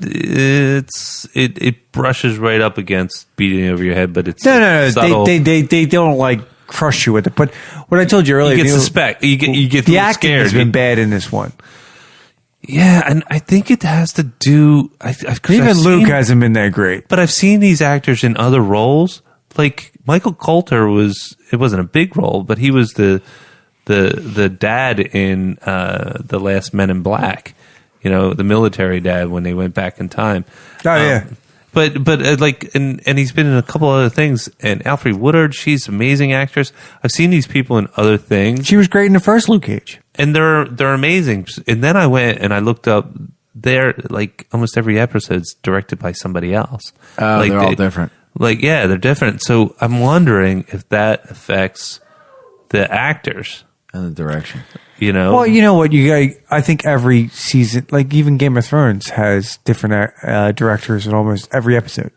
it brushes right up against beating over your head. But it's No. subtle. They don't like crush you with it. But what I told you earlier, you get suspect. You get the a little acting scared. has been bad in this one. Yeah, and I think it has to do. Even Luke hasn't been that great. But I've seen these actors in other roles. Like Michael Coulter it wasn't a big role, but he was the dad in the last Men in Black. The military dad when they went back in time. Oh yeah. But and he's been in a couple other things. And Alfre Woodard, she's an amazing actress. I've seen these people in other things, She was great in the first Luke Cage. and they're amazing. And then I went and I looked up. They're like almost every episode's directed by somebody else. Like they're all different. They're different. So I'm wondering if that affects the actors. And the direction. Well, you know what? I think every season, like even Game of Thrones, has different directors in almost every episode.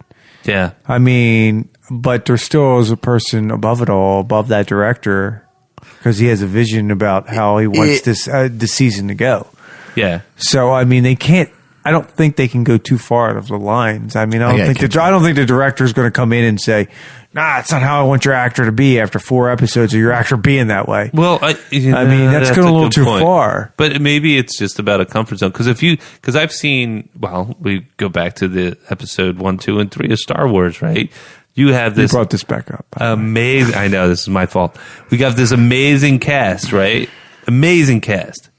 Yeah. I mean, but there still is a person above it all, above that director, because he has a vision about how he wants this season to go. Yeah. So I mean, they can't. I don't think they can go too far out of the lines. I mean, I don't think the director is going to come in and say, "Nah, it's not how I want your actor to be." After 4 episodes of your actor being that way. Well, I mean, that's going a little good too point. far. But maybe it's just about a comfort zone. Because I've seen, we go back to the episode 1, 2, and 3 of Star Wars, right? You have You this brought this back up. amazing. I know this is my fault. We got this amazing cast, right? Amazing cast.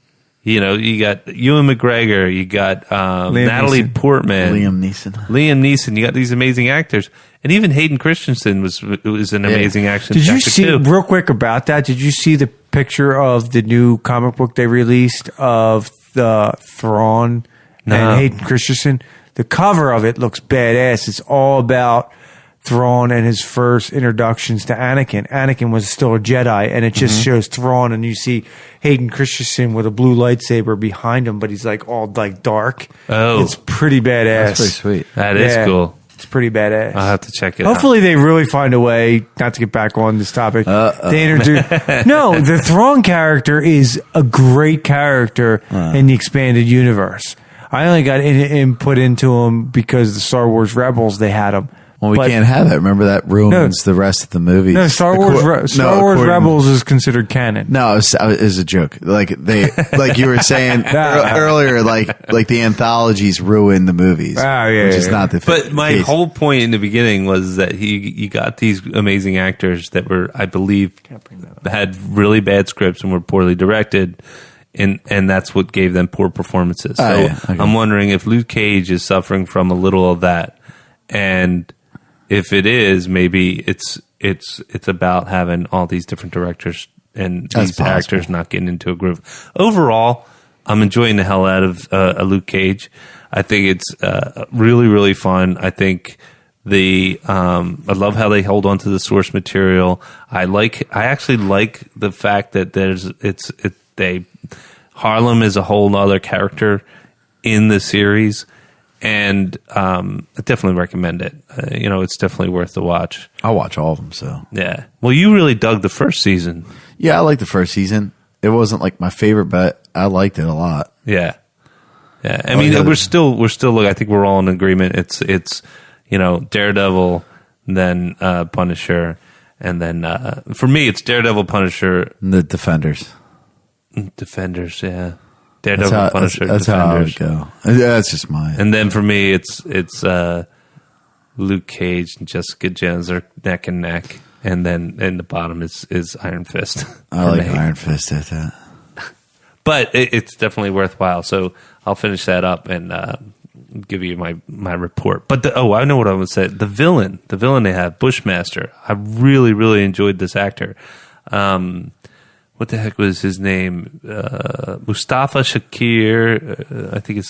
You got Ewan McGregor, you got Natalie Neeson. Portman, Liam Neeson. You got these amazing actors, and even Hayden Christensen was an amazing action. Did you actor see too. real quick about that? Did you see the picture of the new comic book they released of the Thrawn No. and Hayden Christensen? The cover of it looks badass. It's all about Thrawn and his first introductions to Anakin. Anakin was still a Jedi, and it just shows Thrawn, and you see Hayden Christensen with a blue lightsaber behind him, but he's like all like dark. Oh. It's pretty badass. That's pretty sweet. That is cool. It's pretty badass. I'll have to check it out. Hopefully they really find a way not to get back on this topic. They introduce no, the Thrawn character is a great character in the expanded universe. I only got input into him because the Star Wars Rebels they had him. Well, we can't have that. Remember that ruins the rest of the movies. No, Star Wars Rebels is considered canon. No, it was a joke. Like you were saying earlier, like the anthologies ruin the movies. Which is not the But my case. whole point in the beginning was that you got these amazing actors that were, I believe, had really bad scripts and were poorly directed, and that's what gave them poor performances. So Okay. I'm wondering if Luke Cage is suffering from a little of that, and if it is, maybe it's about having all these different directors and these actors not getting into a groove. Overall, I'm enjoying the hell out of Luke Cage. I think it's really, really fun. I think I love how they hold on to the source material. I actually like the fact that Harlem is a whole other character in the series. And I definitely recommend it. It's definitely worth the watch. I'll watch all of them. So yeah. Well, you really dug the first season. yeah, I liked the first season. It wasn't like my favorite, but I liked it a lot. Yeah. Yeah. I mean, we're still. I think we're all in agreement. It's Daredevil, then Punisher, and then for me it's Daredevil, Punisher, And the Defenders. Defenders. Yeah. Daredevil, Punisher, that's how I would Defenders. go. Yeah, that's just mine. And then for me, it's Luke Cage and Jessica Jones are neck and neck, and then in the bottom is Iron Fist. I like Iron Fist at that. But it's definitely worthwhile. So I'll finish that up and give you my report. But I know what I would say. The villain they have, Bushmaster. I really, really enjoyed this actor. What the heck was his name? Mustafa Shakir. I think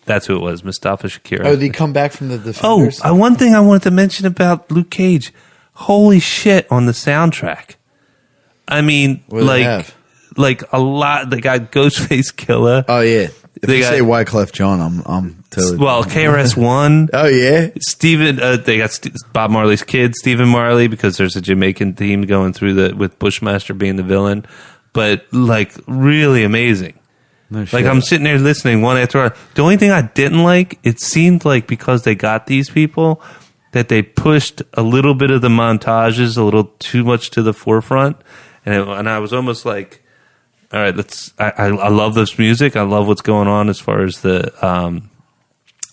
that's who it was. Mustafa Shakir. Oh, did he come back from the Defenders? One thing I wanted to mention about Luke Cage. Holy shit on the soundtrack. I mean, What do they have? like a lot. They got Ghostface Killer. Oh yeah. If They you got- say Wyclef Jean, I'm totally. Well, KRS-One. Oh yeah. Steven, they got Bob Marley's kid, Stephen Marley, because there's a Jamaican theme going through with Bushmaster being the villain. But really amazing. No shit. I'm sitting there listening one after another. The only thing I didn't like, it seemed like because they got these people, that they pushed a little bit of the montages a little too much to the forefront, and I was almost like, all right, I love this music. I love what's going on as far as the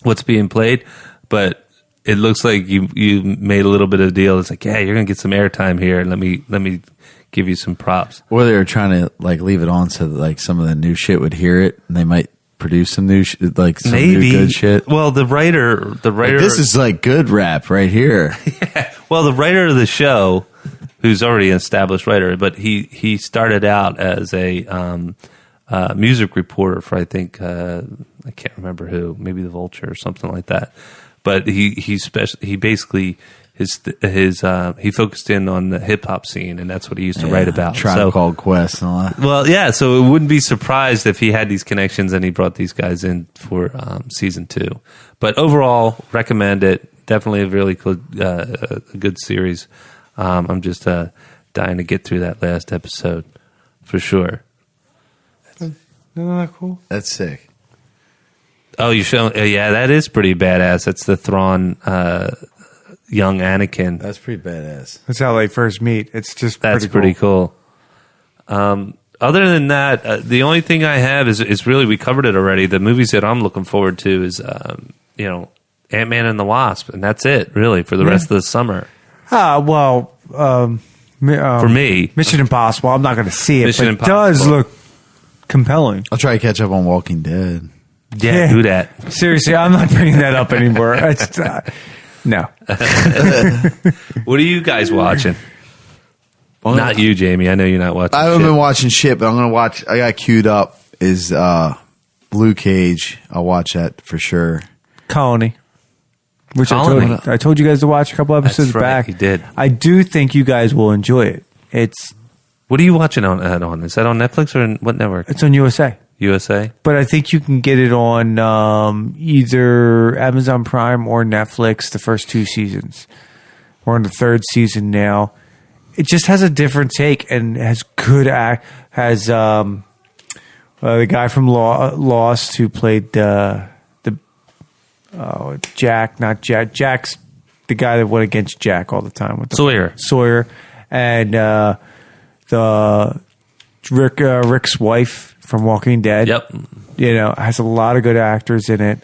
what's being played, but it looks like you made a little bit of a deal. It's like, yeah, you're gonna get some airtime here. Let me give you some props. Or they were trying to leave it on so that some of the new shit would hear it, and they might produce some new some Maybe new good shit. Well, the writer. This is good rap right here. Well, the writer of the show, who's already an established writer, but he started out as a music reporter for, I think, I can't remember who, maybe the Vulture or something like that. But he basically he focused in on the hip hop scene, and that's what he used to write about. Tribe Called Quest and all that. Well, yeah, so it wouldn't be surprised if he had these connections and he brought these guys in for season 2. But overall, recommend it. Definitely a really good series. I'm just dying to get through that last episode for sure. Isn't that cool? That's sick. Oh, you show? Yeah, that is pretty badass. That's the Thrawn young Anakin. That's pretty badass. That's how they first meet. It's just That's pretty cool. Other than that, the only thing I have is really, we covered it already. The movies that I'm looking forward to is Ant-Man and the Wasp, and that's it really for the rest of the summer. For For me, Mission Impossible. I'm not going to see it, Mission but it does Impossible. look compelling. I'll try to catch up on Walking Dead. Yeah, do that. Seriously, I'm not bringing that up anymore. It's, no. What are you guys watching? Not you, Jamie. I know you're not watching. I haven't shit. been watching shit, but I'm gonna watch. I got queued up is Blue Cage. I'll watch that for sure. Colony. Which Colony. I told you guys to watch a couple episodes That's right, back. you did. I do think you guys will enjoy it. It's What are you watching on? Is that on Netflix or what network? on USA. USA. But I think you can get it on either Amazon Prime or Netflix the first 2 seasons. We're on the 3rd season now. It just has a different take and has good act. Has the guy from Lost who played Jack, not Jack. Jack's the guy that went against Jack all the time. With Sawyer. And the Rick's wife from Walking Dead. Yep. Has a lot of good actors in it.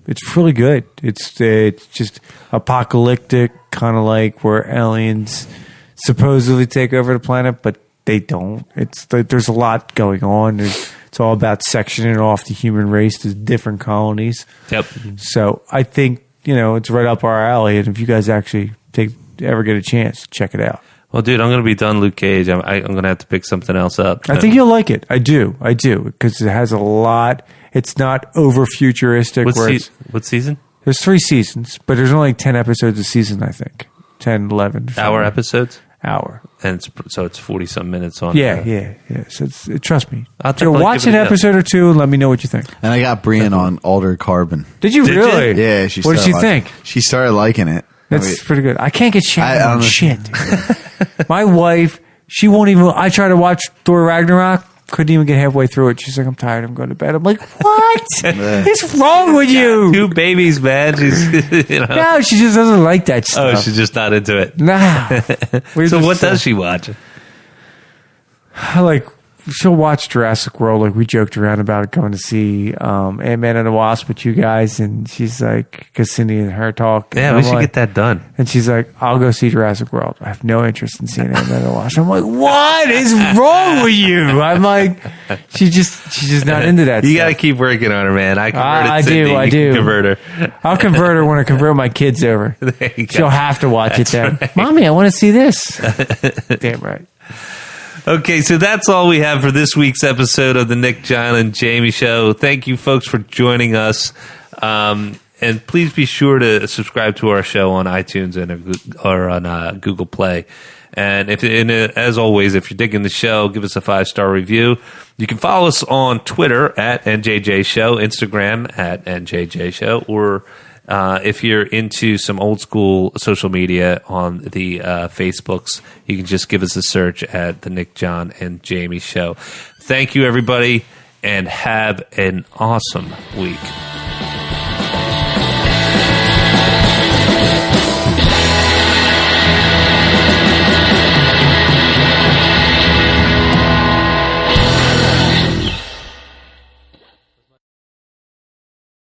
It's really good. It's just apocalyptic, kind of like where aliens supposedly take over the planet, but they don't. There's a lot going on. It's all about sectioning off the human race to different colonies. Yep. So I think it's right up our alley, and if you guys actually ever get a chance, check it out. Well, dude, I'm going to be done Luke Cage. I'm going to have to pick something else up. I think you'll like it. I do, because it has a lot. It's not over futuristic. What season? There's 3 seasons, but there's only 10 episodes a season, I think. 10, 11. Hour episodes? Hour. And it's 40-some minutes on. Yeah. So trust me. I'll definitely Watch give an it a go. episode or 2 and let me know what you think. And I got Brian on Alder Carbon. Did you Did really? you? Yeah, What did she think? She started liking it. That's pretty good. I can't get I shit don't on know. shit. My wife, she won't even. I tried to watch Thor Ragnarok. Couldn't even get halfway through it. She's like, I'm tired. I'm going to bed. I'm like, what is wrong with you? 2 babies, man. She's, No, she just doesn't like that Oh, stuff. she's just not into it. Nah. So what does she watch? Like, she'll watch Jurassic World. Like, we joked around about going to see Ant-Man and the Wasp with you guys, and she's like, because Cindy and her talk. Yeah, and we I'm should like- get that done. And she's like, I'll go see Jurassic World. I have no interest in seeing Ant-Man and the Wasp. I'm like, what is wrong with you? I'm like, she's just not into that You stuff. got to keep working on her, man. I converted I Cindy. do. You can convert her. I'll convert her when I convert my kids over. There you go. She'll have to watch it then. right. Mommy, I want to see this. Damn right. Okay, so that's all we have for this week's episode of the Nick, John, and Jamie Show. Thank you, folks, for joining us. And please be sure to subscribe to our show on iTunes or on Google Play. And as always, if you're digging the show, give us a 5-star review. You can follow us on Twitter at NJJ Show, Instagram at NJJ Show, or if you're into some old school social media on the Facebooks, you can just give us a search at the Nick, John, and Jamie Show. Thank you, everybody, and have an awesome week.